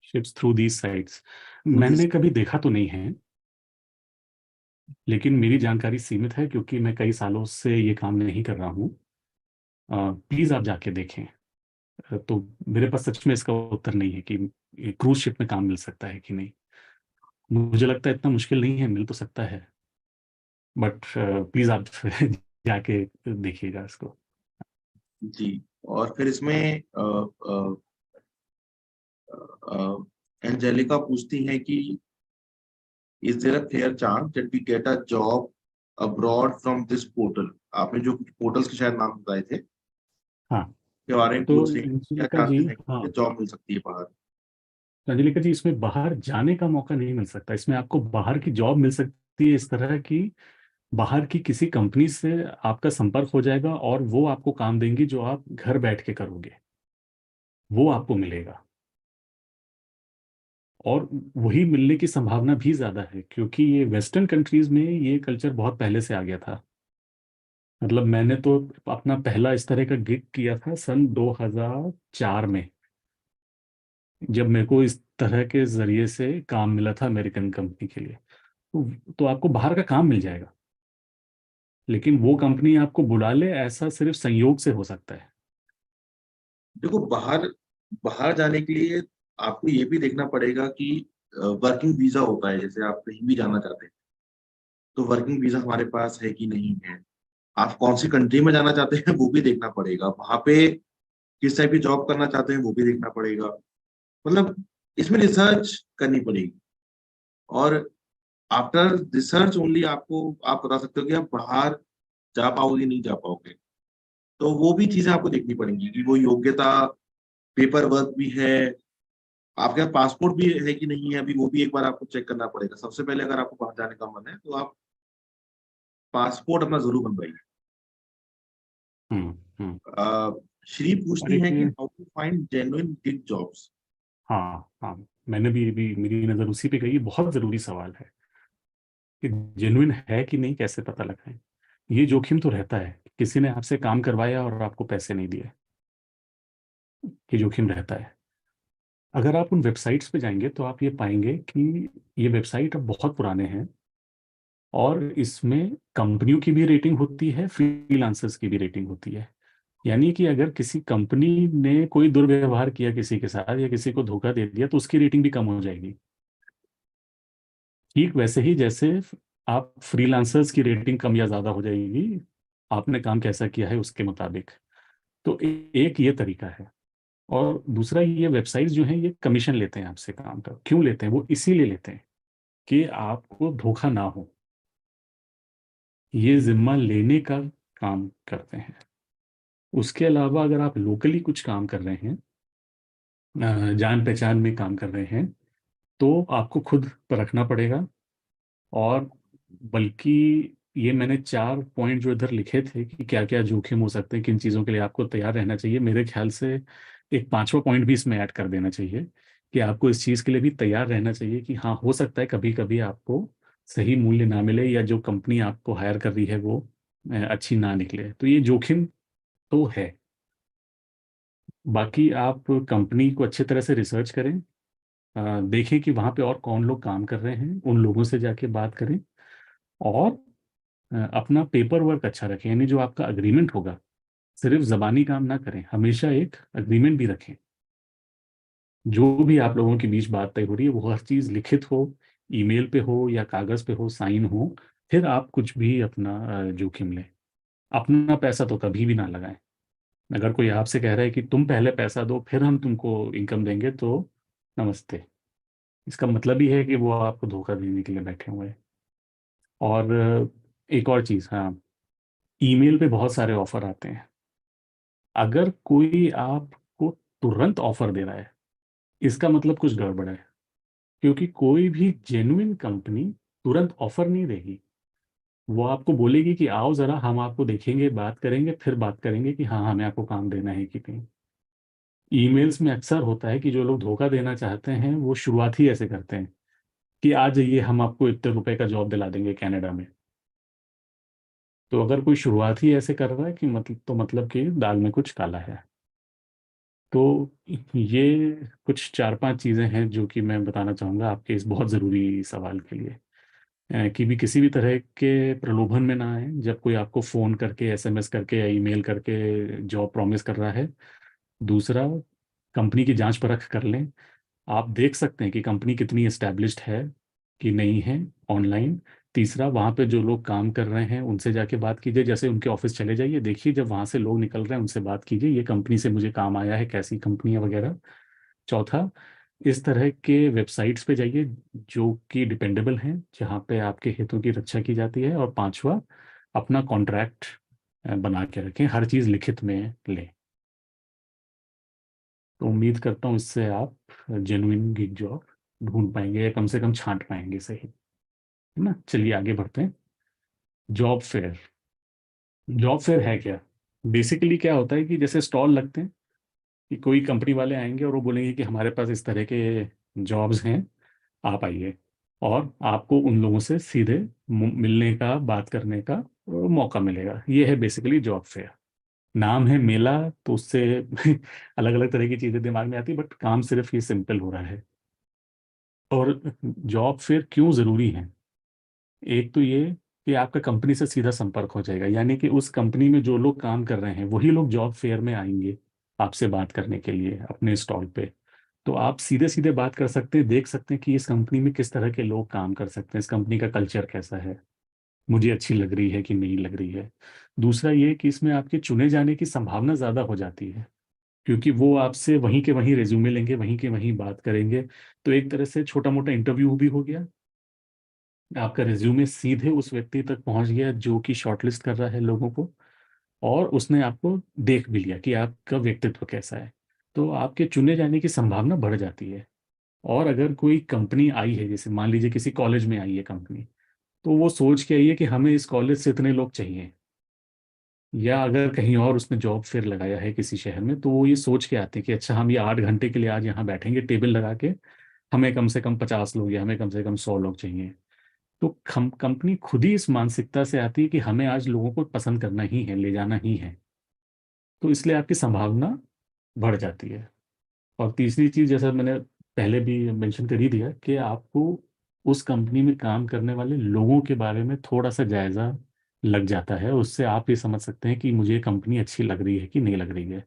ships through these sites. Through this. मैंने कभी देखा तो नहीं है। लेकिन मेरी जानकारी सीमित है क्योंकि मैं कई सालों से ये काम नहीं कर रहा हूँ। प्लीज़ आप जाके देखें। तो मेरे पास सच में इसका उत्तर नहीं है कि क्रूज शिप में काम मिल सकता है कि नहीं। मुझे लगता है इतना मुश्किल नहीं है, मिल तो सकता है, बट प्लीज़ आप जाके देखिएगा इसको। जी। और फिर इसमें एंजेलिका पूछती हैं कि is there a fair chance that we get a job abroad from this portal. आपने जो कुछ पोर्टल्स के शायद नाम बताए थे हाँ, के बारे में तो पूछ रही हैं, क्या अंजलिका जी, चांसेस है हाँ, कि जॉब मिल सकती है बाहर। अंजलिका जी, इसमें बाहर जाने का मौका नहीं मिल सकता। इसमें आपको बाहर की जॉब मिल सकती है इस तरह की, बाहर की किसी कंपनी से आपका संपर्क हो जाएगा और वो आपको काम देंगी जो आप घर बैठ के करोगे, वो आपको मिलेगा। और वही मिलने की संभावना भी ज्यादा है क्योंकि ये वेस्टर्न कंट्रीज में ये कल्चर बहुत पहले से आ गया था। मतलब मैंने तो अपना पहला इस तरह का गिग किया था सन 2004 में, जब मेरे को इस तरह के जरिए से काम मिला था अमेरिकन कंपनी के लिए। तो आपको बाहर का काम मिल जाएगा, लेकिन वो कंपनी आपको बुला ले ऐसा सिर्फ संयोग से हो सकता है। देखो, बाहर बाहर जाने के लिए आपको ये भी देखना पड़ेगा कि वर्किंग वीजा होता है, जैसे आप कहीं भी जाना चाहते हैं तो वर्किंग वीजा हमारे पास है कि नहीं है। आप कौन सी कंट्री में जाना चाहते हैं वो भी देखना पड़ेगा, वहां पे किस टाइप की जॉब करना चाहते हैं वो भी देखना पड़ेगा। मतलब इसमें रिसर्च करनी पड़ेगी, और आफ्टर रिसर्च ओनली आपको आप बता सकते हो कि आप बाहर जा पाओगे नहीं जा पाओगे। तो वो भी चीजें आपको देखनी पड़ेंगी कि वो योग्यता, पेपर वर्क भी है, आपके पास पासपोर्ट भी है कि नहीं है, अभी वो भी एक बार आपको चेक करना पड़ेगा। सबसे पहले अगर आपको बाहर जाने का मन है तो आप पासपोर्ट अपना जरूर बनवाइए। हम्म। हम्म। अ, श्री और पूछती एक, हैं कि how to find genuine gig jobs. हाँ हाँ, मैंने भी मेरी नज़र उसी पे गई। बहुत ज़रूरी सवाल है कि जेन्युइन है कि नहीं, कैसे पता लगाएं। ये जोखिम तो रहता है, किसी ने आपसे काम करवाया और आपको पैसे नहीं दिए, ये जोखिम रहता है। अगर आप उन वेबसाइट्स पे जाएंगे तो आप ये पाएंगे कि ये वेबसाइट अब बहुत पुराने हैं और इसमें कंपनियों की भी रेटिंग होती है, फ्रीलांसर्स की भी रेटिंग होती है। यानी कि अगर किसी कंपनी ने कोई दुर्व्यवहार किया किसी के साथ या किसी को धोखा दे दिया तो उसकी रेटिंग भी कम हो जाएगी। ठीक वैसे ही जैसे आप फ्रीलांसर्स की रेटिंग कम या ज़्यादा हो जाएगी आपने काम कैसा किया है उसके मुताबिक। तो एक ये तरीका है। और दूसरा, ये वेबसाइट्स जो हैं ये कमीशन लेते हैं आपसे काम का। क्यों लेते हैं? वो इसीलिए लेते हैं कि आपको धोखा ना हो, ये जिम्मा लेने का काम करते हैं। उसके अलावा अगर आप लोकली कुछ काम कर रहे हैं, जान पहचान में काम कर रहे हैं, तो आपको खुद परखना पड़ेगा। और बल्कि ये मैंने 4 पॉइंट जो इधर लिखे थे कि क्या क्या जोखिम हो सकते हैं, किन चीज़ों के लिए आपको तैयार रहना चाहिए, मेरे ख्याल से एक पांचवा पॉइंट भी इसमें ऐड कर देना चाहिए कि आपको इस चीज़ के लिए भी तैयार रहना चाहिए कि हाँ, हो सकता है कभी कभी आपको सही मूल्य ना मिले या जो कंपनी आपको हायर कर रही है वो अच्छी ना निकले। तो ये जोखिम तो है। बाकी आप कंपनी को अच्छे तरह से रिसर्च करें, देखें कि वहाँ पे और कौन लोग काम कर रहे हैं, उन लोगों से जाके बात करें। और अपना पेपर वर्क अच्छा रखें, यानी जो आपका अग्रीमेंट होगा सिर्फ जबानी काम ना करें, हमेशा एक अग्रीमेंट भी रखें। जो भी आप लोगों के बीच बात तय हो रही है वो हर चीज़ लिखित हो, ईमेल पे हो या कागज़ पे हो, साइन हो। फिर आप कुछ भी अपना जोखिम लें। अपना पैसा तो कभी भी ना लगाएं। अगर कोई आपसे कह रहा है कि तुम पहले पैसा दो फिर हम तुमको इनकम देंगे, तो नमस्ते। इसका मतलब ही है कि वो आपको धोखा देने के लिए बैठे हुए हैं। और एक और चीज़, हाँ, ईमेल पे बहुत सारे ऑफर आते हैं। अगर कोई आपको तुरंत ऑफर दे रहा है इसका मतलब कुछ गड़बड़ है, क्योंकि कोई भी जेन्युइन कंपनी तुरंत ऑफर नहीं देगी। वो आपको बोलेगी कि आओ जरा, हम आपको देखेंगे, बात करेंगे, फिर बात करेंगे कि हाँ हमें आपको काम देना है कि नहीं। ईमेल्स में अक्सर होता है कि जो लोग धोखा देना चाहते हैं वो शुरुआत ही ऐसे करते हैं कि आ जाइए हम आपको इतने रुपए का जॉब दिला देंगे कनाडा में। तो अगर कोई शुरुआत ही ऐसे कर रहा है कि मतलब, तो मतलब कि दाल में कुछ काला है। तो ये कुछ 4-5 चीज़ें हैं जो कि मैं बताना चाहूँगा आपके इस बहुत ज़रूरी सवाल के लिए। कि भी किसी भी तरह के प्रलोभन में ना आए जब कोई आपको फ़ोन करके, एसएमएस करके या ईमेल करके जॉब प्रॉमिस कर रहा है। दूसरा, कंपनी की जांच परख कर लें। आप देख सकते हैं कि कंपनी कितनी एस्टेब्लिश्ड है कि नहीं है ऑनलाइन। तीसरा, वहाँ पे जो लोग काम कर रहे हैं उनसे जाके बात कीजिए, जैसे उनके ऑफिस चले जाइए, देखिए जब वहाँ से लोग निकल रहे हैं उनसे बात कीजिए, ये कंपनी से मुझे काम आया है, कैसी कंपनी है वगैरह। चौथा, इस तरह के वेबसाइट्स पे जाइए जो कि डिपेंडेबल हैं, जहाँ पे आपके हितों की रक्षा की जाती है। और पांचवा, अपना कॉन्ट्रैक्ट बना के रखें, हर चीज़ लिखित में लें। तो उम्मीद करता हूँ इससे आप जेन्युइन गिग जॉब ढूंढ पाएंगे या कम से कम छांट पाएंगे, सही है ना। चलिए आगे बढ़ते हैं। Job fair. जॉब फेयर है क्या? बेसिकली क्या होता है कि जैसे स्टॉल लगते हैं, कि कोई कंपनी वाले आएंगे और वो बोलेंगे कि हमारे पास इस तरह के जॉब्स हैं, आप आइए। और आपको उन लोगों से सीधे मिलने का, बात करने का मौका मिलेगा। ये है बेसिकली जॉब फेयर। नाम है मेला, तो उससे अलग अलग तरह की चीज़ें दिमाग में आती है, बट काम सिर्फ ये सिंपल हो रहा है। और जॉब फेयर क्यों ज़रूरी है? एक तो ये कि आपका कंपनी से सीधा संपर्क हो जाएगा, यानी कि उस कंपनी में जो लोग काम कर रहे हैं वही लोग जॉब फेयर में आएंगे आपसे बात करने के लिए अपने स्टॉल पे। तो आप सीधे सीधे बात कर सकते हैं, देख सकते हैं कि इस कंपनी में किस तरह के लोग काम कर सकते हैं, इस कंपनी का कल्चर कैसा है, मुझे अच्छी लग रही है कि नहीं लग रही है। दूसरा ये कि इसमें आपके चुने जाने की संभावना ज़्यादा हो जाती है, क्योंकि वो आपसे वहीं के वहीं रेज्यूमे लेंगे, वहीं के वहीं बात करेंगे। तो एक तरह से छोटा मोटा इंटरव्यू भी हो गया, आपका रिज्यूमे सीधे उस व्यक्ति तक पहुंच गया जो कि शॉर्टलिस्ट कर रहा है लोगों को, और उसने आपको देख भी लिया कि आपका व्यक्तित्व कैसा है। तो आपके चुने जाने की संभावना बढ़ जाती है। और अगर कोई कंपनी आई है, जैसे मान लीजिए किसी कॉलेज में आई है कंपनी, तो वो सोच के आई है कि हमें इस कॉलेज से इतने लोग चाहिए। या अगर कहीं और उसने जॉब फेयर लगाया है किसी शहर में, तो वो ये सोच के आते हैं कि अच्छा हम ये 8 घंटे के लिए आज यहाँ बैठेंगे टेबल लगा के, हमें कम से कम 50 लोग या हमें कम से कम 100 लोग चाहिए। तो कंपनी खुद ही इस मानसिकता से आती है कि हमें आज लोगों को पसंद करना ही है, ले जाना ही है। तो इसलिए आपकी संभावना बढ़ जाती है। और तीसरी चीज, जैसा मैंने पहले भी मेंशन कर ही दिया, कि आपको उस कंपनी में काम करने वाले लोगों के बारे में थोड़ा सा जायजा लग जाता है। उससे आप ये समझ सकते हैं कि मुझे ये कंपनी अच्छी लग रही है कि नहीं लग रही है।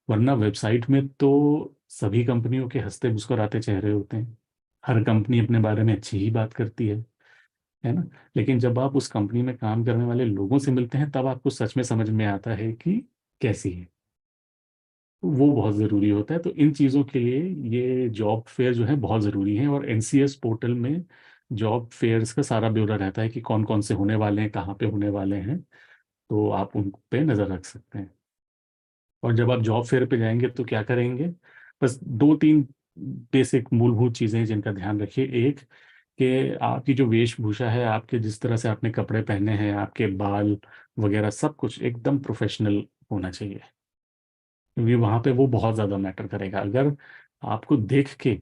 वरना वेबसाइट में तो सभी कंपनियों के हंसते मुस्कुराते चेहरे होते हैं, हर कंपनी अपने बारे में अच्छी ही बात करती है ना। लेकिन जब आप उस कंपनी में काम करने वाले लोगों से मिलते हैं, तब आपको सच में समझ में आता है कि कैसी है। वो बहुत ज़रूरी होता है। तो इन चीज़ों के लिए ये जॉब फेयर जो है बहुत ज़रूरी है। और एनसीएस पोर्टल में जॉब फेयर्स का सारा ब्यौरा रहता है कि कौन कौन से होने वाले हैं, कहाँ पे होने वाले हैं। तो आप उन पे नज़र रख सकते हैं। और जब आप जॉब फेयर पे जाएंगे तो क्या करेंगे? बस दो तीन बेसिक मूलभूत चीज़ें हैं जिनका ध्यान रखिए। एक, कि आपकी जो वेशभूषा है, आपके जिस तरह से आपने कपड़े पहने हैं, आपके बाल वगैरह सब कुछ एकदम प्रोफेशनल होना चाहिए, क्योंकि वहाँ पे वो बहुत ज़्यादा मैटर करेगा। अगर आपको देख के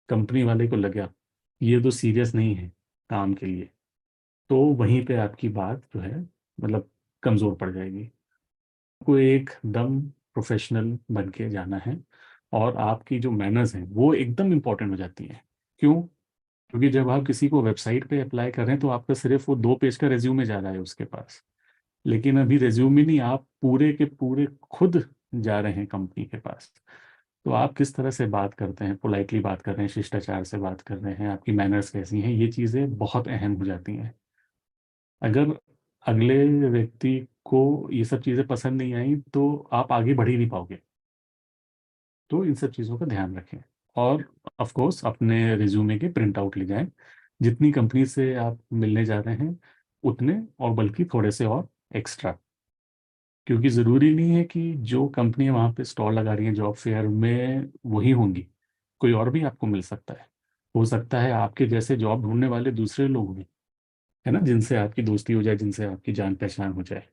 कंपनी वाले को लगा ये तो सीरियस नहीं है काम के लिए, तो वहीं पे आपकी बात जो है मतलब कमज़ोर पड़ जाएगी। आपको एकदम प्रोफेशनल बन के जाना है। और आपकी जो मैनर्स हैं वो एकदम इम्पोर्टेंट हो जाती हैं। क्यों? क्योंकि जब आप किसी को वेबसाइट पे अप्लाई कर रहे हैं तो आपका सिर्फ वो 2 पेज का रेज्यूमे जा रहा है उसके पास। लेकिन अभी रेज्यूमे नहीं, आप पूरे के पूरे खुद जा रहे हैं कंपनी के पास। तो आप किस तरह से बात करते हैं, पोलाइटली बात कर रहे हैं, शिष्टाचार से बात कर रहे हैं, आपकी मैनर्स कैसी हैं, ये चीज़ें बहुत अहम हो जाती हैं। अगर अगले व्यक्ति को ये सब चीज़ें पसंद नहीं आई तो आप आगे बढ़ ही नहीं पाओगे। तो इन सब चीज़ों का ध्यान रखें। और ऑफ कोर्स अपने रिज्यूमे के प्रिंट आउट ले जाएं। जितनी कंपनी से आप मिलने जा रहे हैं उतने, और बल्कि थोड़े से और एक्स्ट्रा। क्योंकि ज़रूरी नहीं है कि जो कंपनियां वहाँ पे स्टॉल लगा रही हैं जॉब फेयर में वही होंगी, कोई और भी आपको मिल सकता है। हो सकता है आपके जैसे जॉब ढूंढने वाले दूसरे लोग भी, है ना, जिनसे आपकी दोस्ती हो जाए, जिनसे आपकी जान पहचान हो जाए।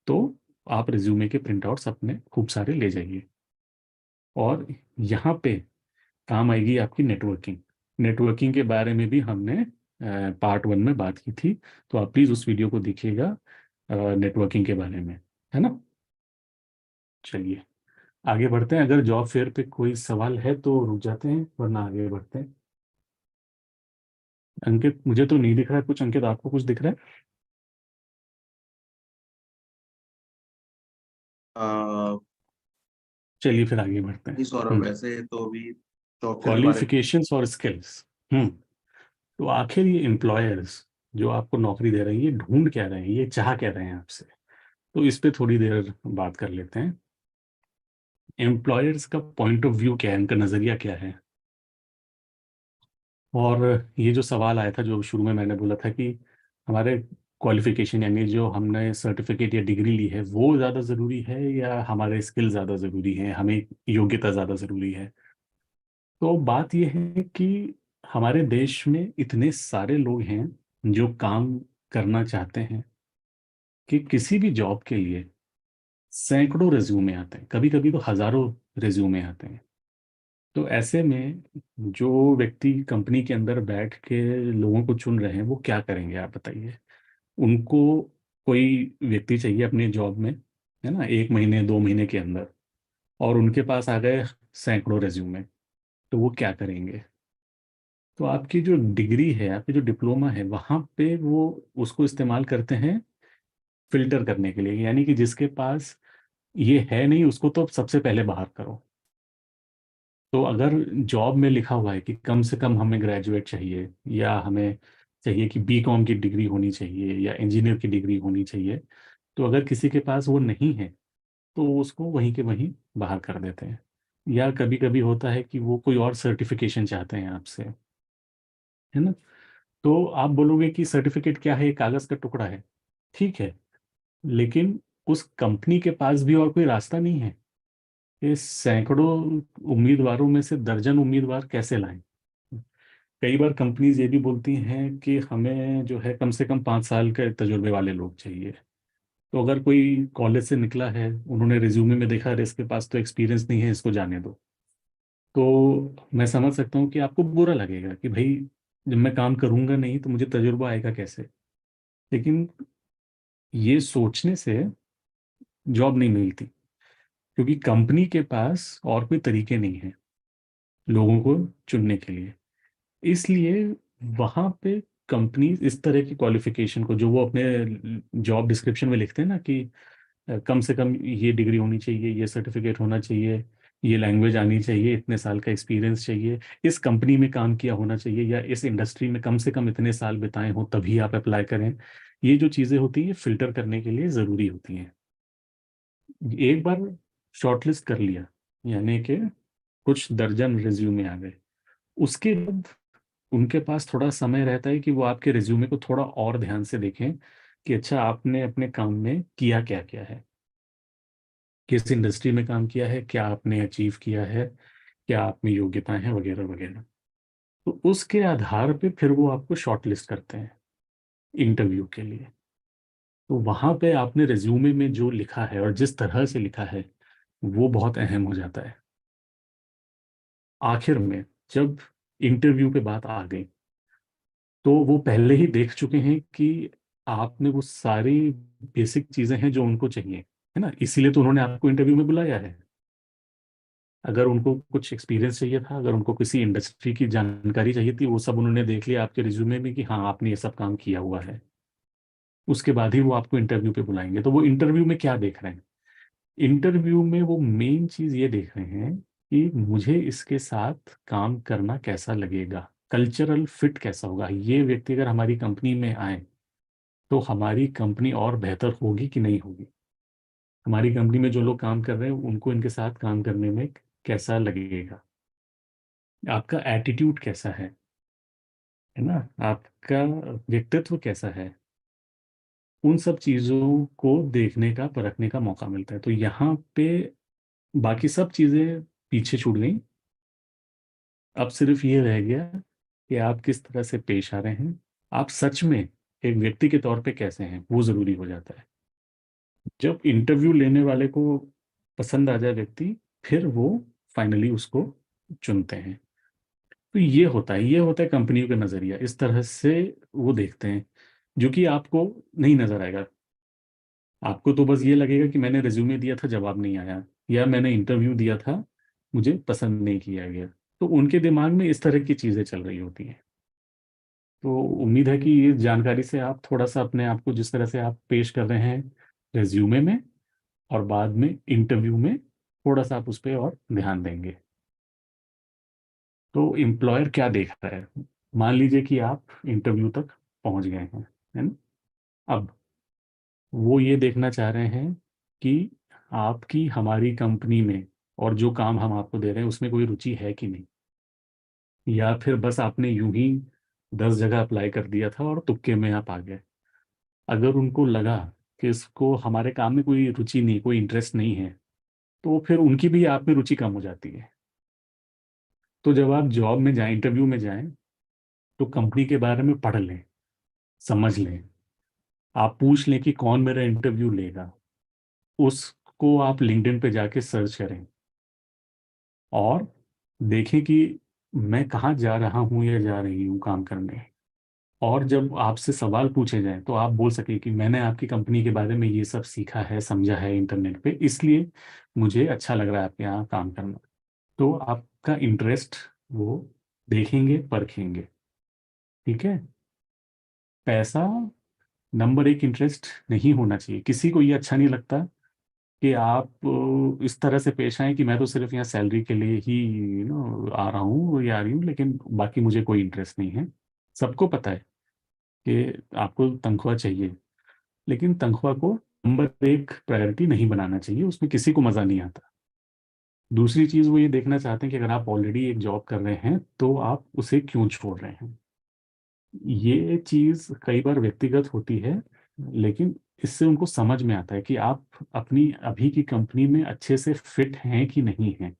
तो आप रिज्यूमे के प्रिंट आउट्स अपने खूब सारे ले जाइए। और यहाँ पे काम आएगी आपकी नेटवर्किंग। नेटवर्किंग के बारे में भी हमने पार्ट 1 में बात की थी। तो आप प्लीज़ उस वीडियो को देखिएगा नेटवर्किंग के बारे में, है ना। चलिए आगे बढ़ते हैं। अगर जॉब फेयर पे कोई सवाल है तो रुक जाते हैं, वरना आगे बढ़ते हैं। अंकित, मुझे तो नहीं दिख रहा है कुछ। अंकित, आपको कुछ दिख रहा है? नहीं चलिए फिर आगे बढ़ते हैं। सौरभ, वैसे तो अभी जॉब फेयर के बारे में। क्वालिफिकेशंस और स्किल्स। तो आखिर ये एम्प्लॉयर्स जो आपको नौकरी दे रहे हैं, ये ढूंढ क्या रहे हैं, ये चाह क्या रहे हैं आपसे? तो इस पे थोड़ी देर बात कर लेते हैं। एम्प्लॉयर्स का पॉइंट ऑफ व्यू क्या है, इनका नज़रिया क्या है? और ये जो सवाल आया था, जो शुरू में मैंने बोला था कि हमारे क्वालिफिकेशन यानी जो हमने सर्टिफिकेट या डिग्री ली है वो ज़्यादा ज़रूरी है या हमारे स्किल ज़्यादा ज़रूरी है, हमें योग्यता ज़्यादा ज़रूरी है? तो बात यह है कि हमारे देश में इतने सारे लोग हैं जो काम करना चाहते हैं कि किसी भी जॉब के लिए सैकड़ों रिज्यूमे आते हैं, कभी कभी तो हजारों रिज्यूमे आते हैं। तो ऐसे में जो व्यक्ति कंपनी के अंदर बैठ के लोगों को चुन रहे हैं वो क्या करेंगे, आप बताइए। उनको कोई व्यक्ति चाहिए अपने जॉब में, है ना, 1 महीने 2 महीने के अंदर, और उनके पास आ गए सैकड़ों रिज्यूमे, तो वो क्या करेंगे? तो आपकी जो डिग्री है, आपकी जो डिप्लोमा है, वहाँ पे वो उसको इस्तेमाल करते हैं फिल्टर करने के लिए, यानी कि जिसके पास ये है नहीं उसको तो सबसे पहले बाहर करो। तो अगर जॉब में लिखा हुआ है कि कम से कम हमें ग्रेजुएट चाहिए, या हमें चाहिए कि बीकॉम की डिग्री होनी चाहिए या इंजीनियर की डिग्री होनी चाहिए, तो अगर किसी के पास वो नहीं है तो उसको वहीं के वहीं बाहर कर देते हैं। या कभी कभी होता है कि वो कोई और सर्टिफिकेशन चाहते हैं आपसे, है ना। तो आप बोलोगे कि सर्टिफिकेट क्या है, एक कागज का टुकड़ा है, ठीक है, लेकिन उस कंपनी के पास भी और कोई रास्ता नहीं है। ये सैकड़ों उम्मीदवारों में से दर्जन उम्मीदवार कैसे लाएं? कई बार कंपनीज ये भी बोलती हैं कि हमें जो है कम से कम 5 साल के तजुर्बे वाले लोग चाहिए। तो अगर कोई कॉलेज से निकला है, उन्होंने रिज्यूमे में देखा अरे इसके पास तो एक्सपीरियंस नहीं है, इसको जाने दो, तो मैं समझ सकता हूँ कि आपको बुरा लगेगा कि भाई जब मैं काम करूंगा नहीं तो मुझे तजुर्बा आएगा कैसे। लेकिन ये सोचने से जॉब नहीं मिलती, क्योंकि कंपनी के पास और कोई तरीके नहीं है लोगों को चुनने के लिए। इसलिए वहां पे कंपनी इस तरह की क्वालिफिकेशन को, जो वो अपने जॉब डिस्क्रिप्शन में लिखते हैं ना कि कम से कम ये डिग्री होनी चाहिए, ये सर्टिफिकेट होना चाहिए, ये लैंग्वेज आनी चाहिए, इतने साल का एक्सपीरियंस चाहिए, इस कंपनी में काम किया होना चाहिए, या इस इंडस्ट्री में कम से कम इतने साल बिताए हो तभी आप अप्लाई करें। ये जो चीज़ें होती हैं फिल्टर करने के लिए ज़रूरी होती हैं। एक बार शॉर्टलिस्ट कर लिया, यानी कि कुछ दर्जन रिज्यूमे आ गए, उसके बाद उनके पास थोड़ा समय रहता है कि वो आपके रिज्यूमे को थोड़ा और ध्यान से देखें कि अच्छा आपने अपने काम में किया क्या क्या है, किस इंडस्ट्री में काम किया है, क्या आपने अचीव किया है, क्या आप में योग्यताएं हैं, वगैरह वगैरह। तो उसके आधार पे फिर वो आपको शॉर्ट लिस्ट करते हैं इंटरव्यू के लिए। तो वहां पे आपने रिज्यूमे में जो लिखा है और जिस तरह से लिखा है वो बहुत अहम हो जाता है। आखिर में जब इंटरव्यू पे बात आ गई तो वो पहले ही देख चुके हैं कि आप में वो सारी बेसिक चीजें हैं जो उनको चाहिए, है ना, इसीलिए तो उन्होंने आपको इंटरव्यू में बुलाया है। अगर उनको कुछ एक्सपीरियंस चाहिए था, अगर उनको किसी इंडस्ट्री की जानकारी चाहिए थी, वो सब उन्होंने देख लिया आपके रिज्यूमे में कि हाँ आपने ये सब काम किया हुआ है, उसके बाद ही वो आपको इंटरव्यू पे बुलाएंगे। तो वो इंटरव्यू में क्या देख रहे हैं? इंटरव्यू में वो मेन चीज ये देख रहे हैं कि मुझे इसके साथ काम करना कैसा लगेगा, कल्चरल फिट कैसा होगा, ये व्यक्ति अगर हमारी कंपनी में आए तो हमारी कंपनी और बेहतर होगी कि नहीं होगी, हमारी कंपनी में जो लोग काम कर रहे हैं उनको इनके साथ काम करने में कैसा लगेगा, आपका एटीट्यूड कैसा है ना, आपका व्यक्तित्व कैसा है। उन सब चीज़ों को देखने का, परखने का मौका मिलता है। तो यहाँ पे बाकी सब चीज़ें पीछे छूट गई। अब सिर्फ ये रह गया कि आप किस तरह से पेश आ रहे हैं, आप सच में एक व्यक्ति के तौर पे कैसे हैं, वो ज़रूरी हो जाता है। जब इंटरव्यू लेने वाले को पसंद आ जाए व्यक्ति, फिर वो फाइनली उसको चुनते हैं। तो ये होता है कंपनियों का नज़रिया, इस तरह से वो देखते हैं, जो कि आपको नहीं नज़र आएगा। आपको तो बस ये लगेगा कि मैंने रिज्यूमे दिया था, जवाब नहीं आया, या मैंने इंटरव्यू दिया था, मुझे पसंद नहीं किया गया। तो उनके दिमाग में इस तरह की चीज़ें चल रही होती हैं। तो उम्मीद है कि ये जानकारी से आप थोड़ा सा अपने आप को जिस तरह से आप पेश कर रहे हैं रेज्यूमे में और बाद में इंटरव्यू में, थोड़ा सा आप उस पर और ध्यान देंगे। तो एम्प्लॉयर क्या देख रहा है, मान लीजिए कि आप इंटरव्यू तक पहुंच गए हैं, है ना। अब वो ये देखना चाह रहे हैं कि आपकी हमारी कंपनी में और जो काम हम आपको दे रहे हैं उसमें कोई रुचि है कि नहीं, या फिर बस आपने यूं ही 10 जगह अप्लाई कर दिया था और तुक्के में आप आ गए। अगर उनको लगा कि इसको हमारे काम में कोई रुचि नहीं, कोई इंटरेस्ट नहीं है, तो फिर उनकी भी आप में रुचि कम हो जाती है। तो जब आप जॉब में जाएं, इंटरव्यू में जाएं, तो कंपनी के बारे में पढ़ लें, समझ लें। आप पूछ लें कि कौन मेरा इंटरव्यू लेगा, उसको आप लिंक्डइन पे जाके सर्च करें और देखें कि मैं कहाँ जा रहा हूँ या जा रही हूँ काम करने। और जब आपसे सवाल पूछे जाएं तो आप बोल सके कि मैंने आपकी कंपनी के बारे में ये सब सीखा है, समझा है इंटरनेट पे, इसलिए मुझे अच्छा लग रहा है आपके यहाँ काम करना। तो आपका इंटरेस्ट वो देखेंगे, परखेंगे। ठीक है। पैसा नंबर एक इंटरेस्ट नहीं होना चाहिए। किसी को ये अच्छा नहीं लगता कि आप इस तरह से पेश आए कि मैं तो सिर्फ यहाँ सैलरी के लिए ही आ रहा हूँ या आ रही हूँ, लेकिन बाकी मुझे कोई इंटरेस्ट नहीं है। सबको पता है कि आपको तनख्वाह चाहिए, लेकिन तनख्वाह को नंबर एक प्रायोरिटी नहीं बनाना चाहिए, उसमें किसी को मज़ा नहीं आता। दूसरी चीज़ वो ये देखना चाहते हैं कि अगर आप ऑलरेडी एक जॉब कर रहे हैं तो आप उसे क्यों छोड़ रहे हैं। ये चीज़ कई बार व्यक्तिगत होती है, लेकिन इससे उनको समझ में आता है कि आप अपनी अभी की कंपनी में अच्छे से फिट हैं कि नहीं हैं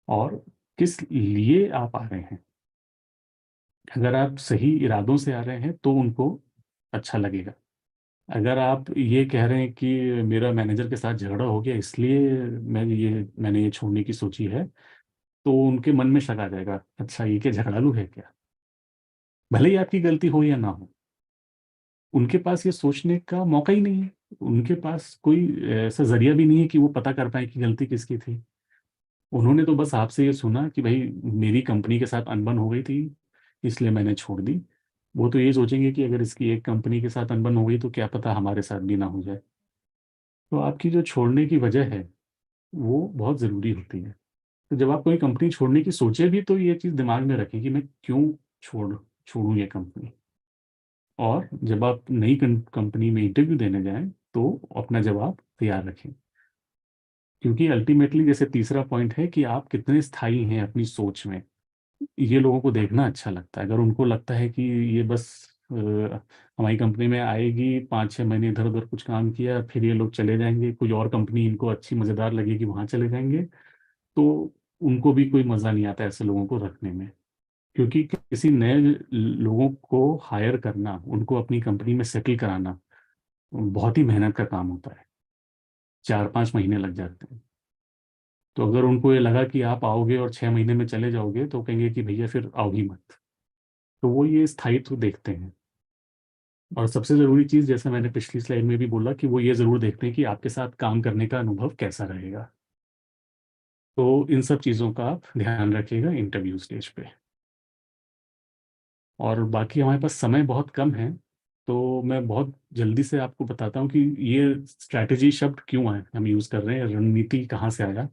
और किस लिए आप आ रहे हैं। अगर आप सही इरादों से आ रहे हैं तो उनको अच्छा लगेगा। अगर आप ये कह रहे हैं कि मेरा मैनेजर के साथ झगड़ा हो गया इसलिए मैंने ये छोड़ने की सोची है, तो उनके मन में शक आ जाएगा, अच्छा ये क्या झगड़ालू है क्या। भले ही आपकी गलती हो या ना हो, उनके पास ये सोचने का मौका ही नहीं है। उनके पास कोई ऐसा जरिया भी नहीं है कि वो पता कर पाए कि गलती किसकी थी। उन्होंने तो बस आपसे ये सुना कि भाई मेरी कंपनी के साथ अनबन हो गई थी इसलिए मैंने छोड़ दी। वो तो ये सोचेंगे कि अगर इसकी एक कंपनी के साथ अनबन हो गई तो क्या पता हमारे साथ भी ना हो जाए। तो आपकी जो छोड़ने की वजह है वो बहुत ज़रूरी होती है। तो जब आप कोई कंपनी छोड़ने की सोचे भी तो ये चीज़ दिमाग में रखें कि मैं क्यों छोड़ूं ये कंपनी। और जब आप नई कंपनी में इंटरव्यू देने जाएं तो अपना जवाब तैयार रखें। क्योंकि अल्टीमेटली जैसे तीसरा पॉइंट है कि आप कितने स्थायी हैं अपनी सोच में, ये लोगों को देखना अच्छा लगता है। अगर उनको लगता है कि ये बस हमारी कंपनी में आएगी, 5-6 महीने इधर उधर कुछ काम किया फिर ये लोग चले जाएंगे, कोई और कंपनी इनको अच्छी मज़ेदार लगेगी वहाँ चले जाएंगे, तो उनको भी कोई मज़ा नहीं आता ऐसे लोगों को रखने में। क्योंकि किसी नए लोगों को हायर करना, उनको अपनी कंपनी में सेटल कराना बहुत ही मेहनत का काम होता है, 4-5 महीने लग जाते हैं। तो अगर उनको ये लगा कि आप आओगे और 6 महीने में चले जाओगे तो कहेंगे कि भैया फिर आओ ही मत। तो वो ये स्थायित्व देखते हैं। और सबसे ज़रूरी चीज़ जैसे मैंने पिछली स्लाइड में भी बोला कि वो ये ज़रूर देखते हैं कि आपके साथ काम करने का अनुभव कैसा रहेगा। तो इन सब चीज़ों का आप ध्यान रखिएगा इंटरव्यू स्टेज पे। और बाकी हमारे पास समय बहुत कम है, तो मैं बहुत जल्दी से आपको बताता हूँ कि ये स्ट्रैटेजी शब्द क्यों आए, हम यूज़ कर रहे हैं, रणनीति कहाँ से आया।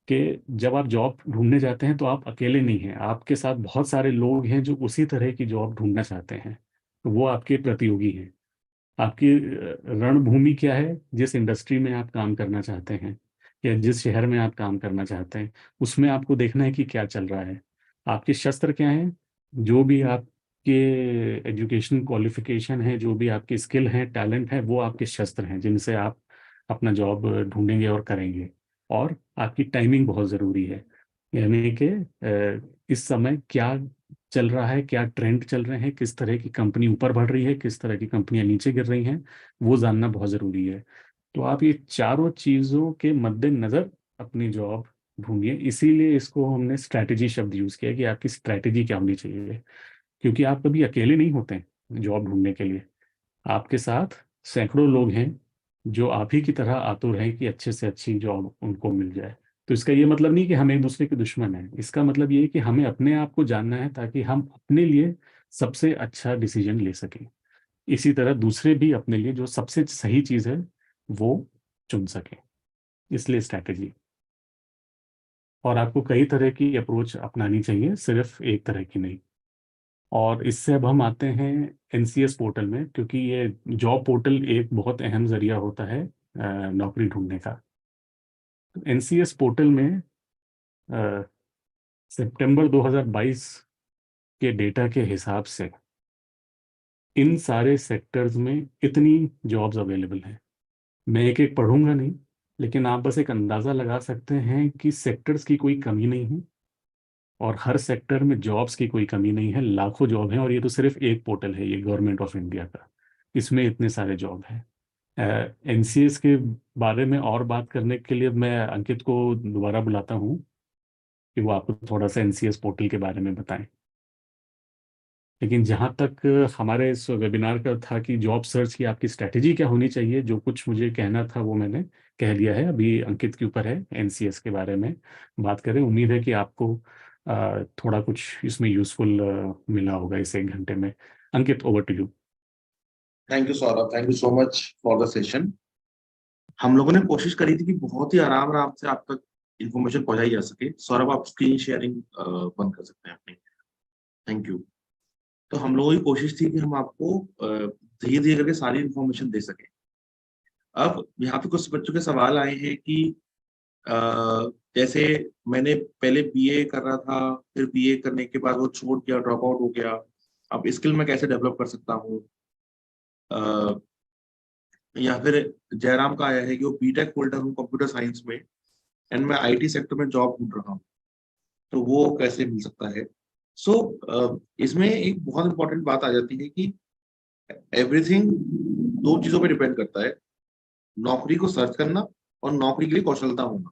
कि जब आप जॉब ढूंढने जाते हैं तो आप अकेले नहीं हैं, आपके साथ बहुत सारे लोग हैं जो उसी तरह की जॉब ढूंढना चाहते हैं। तो वो आपके प्रतियोगी हैं। आपकी रणभूमि क्या है, जिस इंडस्ट्री में आप काम करना चाहते हैं या जिस शहर में आप काम करना चाहते हैं उसमें आपको देखना है कि क्या चल रहा है। आपके शस्त्र क्या हैं, जो भी आपके एजुकेशन क्वालिफिकेशन है, जो भी आपके स्किल हैं, टैलेंट है, वो आपके शस्त्र हैं जिनसे आप अपना जॉब ढूंढेंगे और करेंगे। और आपकी टाइमिंग बहुत ज़रूरी है, यानी कि इस समय क्या चल रहा है, क्या ट्रेंड चल रहे हैं, किस तरह की कंपनी ऊपर बढ़ रही है, किस तरह की कंपनियां नीचे गिर रही हैं, वो जानना बहुत ज़रूरी है। तो आप ये चारों चीज़ों के मद्देनज़र अपनी जॉब ढूंढिए। इसीलिए इसको हमने स्ट्रैटेजी शब्द यूज़ किया कि आपकी स्ट्रैटेजी क्या होनी चाहिए। क्योंकि आप कभी अकेले नहीं होते हैं जॉब ढूंढने के लिए, आपके साथ सैकड़ों लोग हैं जो आप ही की तरह आतुर हैं कि अच्छे से अच्छी जॉब उनको मिल जाए। तो इसका ये मतलब नहीं कि हम एक दूसरे के दुश्मन हैं, इसका मतलब ये है कि हमें अपने आप को जानना है ताकि हम अपने लिए सबसे अच्छा डिसीजन ले सके। इसी तरह दूसरे भी अपने लिए जो सबसे सही चीज है वो चुन सके, इसलिए स्ट्रैटेजी। और आपको कई तरह की अप्रोच अपनानी चाहिए, सिर्फ एक तरह की नहीं। और इससे अब हम आते हैं एनसीएस पोर्टल में, क्योंकि ये जॉब पोर्टल एक बहुत अहम जरिया होता है नौकरी ढूंढने का। एनसीएस पोर्टल में अ, सितंबर 2022 के डेटा के हिसाब से इन सारे सेक्टर्स में इतनी जॉब्स अवेलेबल हैं। मैं एक एक पढ़ूंगा नहीं, लेकिन आप बस एक अंदाज़ा लगा सकते हैं कि सेक्टर्स की कोई कमी नहीं है, और हर सेक्टर में जॉब्स की कोई कमी नहीं है, लाखों जॉब हैं। और ये तो सिर्फ एक पोर्टल है, ये गवर्नमेंट ऑफ इंडिया का, इसमें इतने सारे जॉब हैं। एनसीएस के बारे में और बात करने के लिए मैं अंकित को दोबारा बुलाता हूँ कि वो आपको थोड़ा सा एनसीएस पोर्टल के बारे में बताएं। लेकिन जहाँ तक हमारे इस वेबिनार का था कि जॉब सर्च की आपकी स्ट्रैटेजी क्या होनी चाहिए, जो कुछ मुझे कहना था वो मैंने कह लिया है। अभी अंकित के ऊपर है एनसीएस के बारे में बात करें। उम्मीद है कि आपको थोड़ा कुछ इसमें यूजफुल मिला होगा इस एक घंटे में। Ankit, over to you. Thank you Saurabh, thank you so much for the session. हम लोगों ने कोशिश करी थी कि बहुत ही आराम आराम से आप तक इंफॉर्मेशन पहुंचाई जा सके। सौरभ, आप स्क्रीन शेयरिंग बंद कर सकते हैं अपनी। Thank you. तो हम लोगों की कोशिश थी कि हम आपको धीरे धीरे करके सारी इंफॉर्मेशन दे सकें। अब यहाँ पे कुछ बच्चों के सवाल आए हैं कि अ, जैसे मैंने पहले बीए कर रहा था, फिर बीए करने के बाद वो छोड़ दिया, ड्रॉप आउट हो गया, अब स्किल मैं कैसे डेवलप कर सकता हूँ। अ, या फिर जयराम का आया है कि वो बीटेक होल्डर हूँ कंप्यूटर साइंस में, एंड मैं आईटी सेक्टर में जॉब ढूंढ रहा हूँ, तो वो कैसे मिल सकता है। सो इसमें एक बहुत इंपॉर्टेंट बात आ जाती है कि एवरीथिंग दो चीजों पे डिपेंड करता है, नौकरी को सर्च करना और नौकरी के लिए कौशलता होना।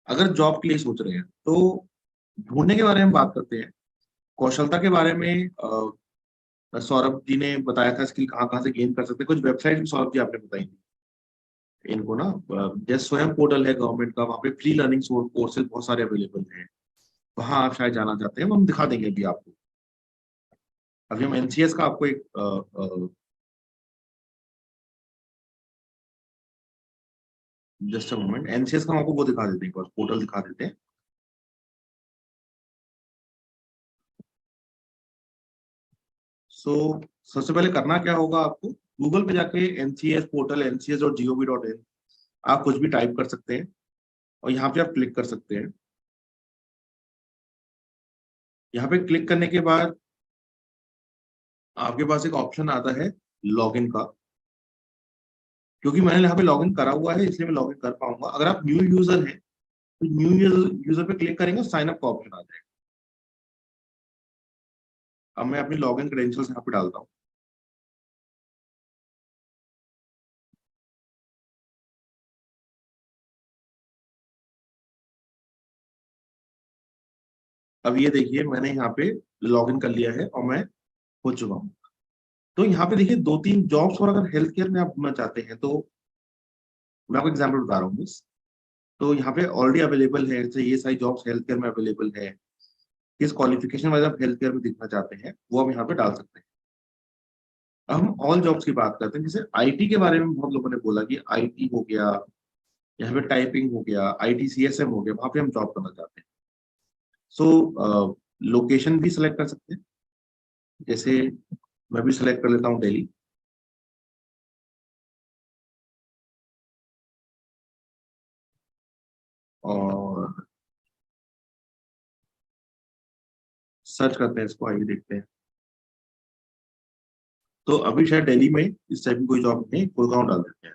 अगर जॉब के लिए सोच रहे हैं तो ढूंढने के बारे में बात करते हैं। कौशलता के बारे में सौरभ जी ने बताया था, स्किल कहाँ कहाँ से गेन कर सकते हैं। कुछ वेबसाइट भी सौरभ जी आपने बताई थी इनको ना, जैसे स्वयं पोर्टल है गवर्नमेंट का, वहाँ पे फ्री लर्निंग कोर्सेज बहुत सारे अवेलेबल हैं, वहाँ आप शायद जाना चाहते हैं, वो हम दिखा देंगे अभी आपको। अभी हम एनसीएस का आपको एक जस्ट अ मोमेंट, एनसीएस का हम आपको वो दिखा देते हैं, पोर्टल दिखा देते हैं। सो सबसे पहले करना क्या होगा आपको, गूगल पे जाके एनसीएस पोर्टल ncs.gov.in आप कुछ भी टाइप कर सकते हैं और यहाँ पे आप क्लिक कर सकते हैं। यहाँ पे क्लिक करने के बाद आपके पास एक ऑप्शन आता है लॉगिन का। क्योंकि मैंने यहाँ पे लॉगिन करा हुआ है इसलिए मैं लॉगिन कर पाऊंगा। अगर आप न्यू यूजर हैं तो न्यू यूजर पे क्लिक करेंगे, साइन अप का ऑप्शन आ जाएगा। अब मैं अपनी लॉगिन क्रेडेंशियल्स यहाँ पे डालता हूँ। अब ये देखिए मैंने यहाँ पे लॉगिन कर लिया है और मैं हो चुका हूँ। तो यहाँ पे देखिए दो तीन जॉब्स, और अगर हेल्थ केयर में आप ढूंढना चाहते हैं तो मैं आपको एग्जाम्पल बता रहा हूँ बस। तो यहाँ पे ऑलरेडी अवेलेबल है, जैसे ये सारी जॉब्स हेल्थ केयर में अवेलेबल है। किस क्वालिफिकेशन वाइज आप हेल्थ केयर में दिखना चाहते हैं वो हम यहाँ पे डाल सकते हैं। अब हम ऑल जॉब्स की बात करते हैं। जैसे आईटी के बारे में बहुत लोगों ने बोला कि आईटी हो गया, यहाँ पे टाइपिंग हो गया, आईटी सीएसएम हो गया, वहां पे हम जॉब करना चाहते हैं। सो लोकेशन भी सिलेक्ट कर सकते हैं। जैसे मैं भी सिलेक्ट कर लेता हूँ दिल्ली, और सर्च करते हैं इसको, आइए देखते हैं। तो अभी शायद दिल्ली में इस टाइप की कोई जॉब नहीं, गुड़गांव डाल देते हैं।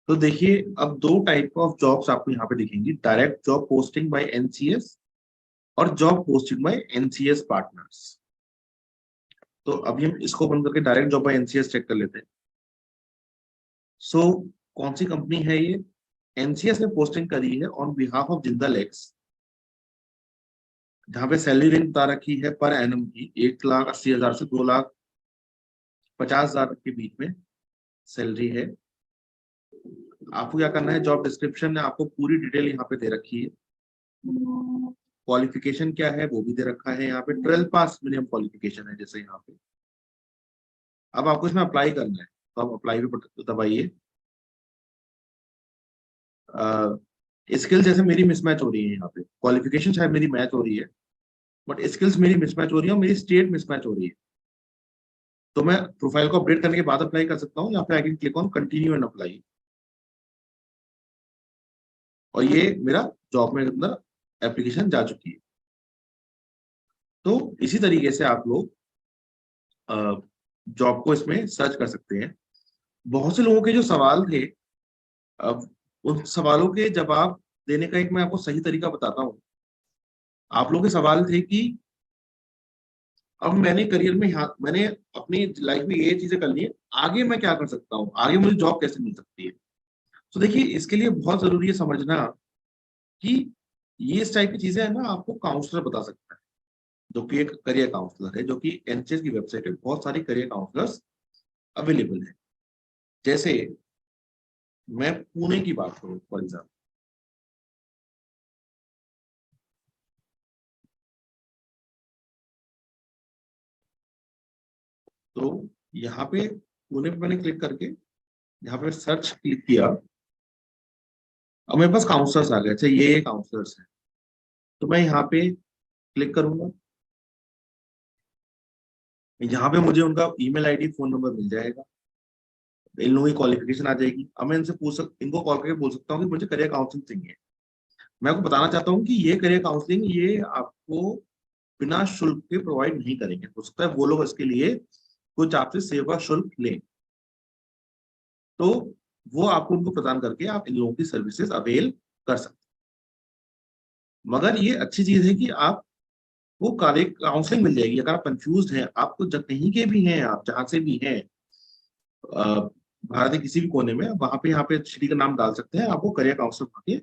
तो देखिए अब दो टाइप ऑफ जॉब्स आपको यहाँ पे दिखेंगी, direct job posting by NCS और job posting by NCS partners. तो अभी हम इसको बंद करके direct job by NCS check कर लेते हैं। सो कौन सी कंपनी है ये, एनसीएस ने पोस्टिंग करी है on behalf of Jindal x, जहाँ पे सैलरी रेंज बता रखी है पर एनम की 1,80,000 से 2 लाख 50,000 के बीच में सैलरी है। आपको क्या करना है, जॉब डिस्क्रिप्शन में आपको पूरी डिटेल यहाँ पे दे रखी है। क्वालिफिकेशन क्या है वो भी दे रखा है यहाँ पे, 12 पास मिनिमम क्वालिफिकेशन है जैसे यहाँ पे। अब आपको इसमें अप्लाई करना है, तो आप अप्लाई पे दबाइए। स्किल जैसे मेरी मिसमैच हो रही है यहाँ पे, क्वालिफिकेशन शायद मेरी मैच हो रही है, बट स्किल्स मेरी मिसमैच हो रही है और मेरी स्टेट मिसमैच हो रही है। तो मैं प्रोफाइल को अपडेट करने के बाद अप्लाई कर सकता हूँ, या फिर I can click on continue and apply, और ये मेरा जॉब में अंदर एप्लीकेशन जा चुकी है। तो इसी तरीके से आप लोग जॉब को इसमें सर्च कर सकते हैं। बहुत से लोगों के जो सवाल थे, अब उन सवालों के जवाब देने का एक मैं आपको सही तरीका बताता हूँ। आप लोगों के सवाल थे कि अब मैंने करियर में मैंने अपनी लाइफ में ये चीजें कर ली है, आगे मैं क्या कर सकता हूँ, आगे मुझे जॉब कैसे मिल सकती है। तो देखिए, इसके लिए बहुत जरूरी है समझना कि ये इस टाइप की चीजें है ना, आपको काउंसलर बता सकता है, जो कि एक करियर काउंसलर है, जो कि एनएचएस की वेबसाइट पे बहुत सारे करियर काउंसलर्स अवेलेबल है। जैसे मैं पुणे की बात करूं फॉर एग्जाम्पल, तो यहाँ पे पुणे पे मैंने क्लिक करके यहाँ पे सर्च क्लिक किया, अब मेरे पास काउंसलर्स आ गए। अच्छा, ये काउंसलर्स है, तो मैं यहाँ पे क्लिक करूंगा। यहाँ पे मुझे उनका ईमेल आईडी, फोन नंबर मिल जाएगा, इन लोगों की क्वालिफिकेशन आ जाएगी। अब मैं इनको कॉल करके बोल सकता हूँ कि मुझे करियर काउंसलिंग चाहिए। मैं आपको बताना चाहता हूँ कि ये करियर काउंसलिंग ये आपको बिना शुल्क के प्रोवाइड नहीं करेंगे। हो सकता है वो लोग इसके लिए कुछ आपसे सेवा शुल्क लें, तो वो आपको उनको प्रदान करके आप इन लोगों की सर्विसेज अवेल कर सकते हैं। मगर ये अच्छी चीज है कि आप वो कार्य काउंसलिंग मिल जाएगी। अगर आप कंफ्यूज हैं, आपको जब कहीं के भी हैं, आप जहां से भी हैं भारत के किसी भी कोने में, वहां पे यहाँ पे सिटी का नाम डाल सकते हैं, आपको करियर काउंसलर वहाँ के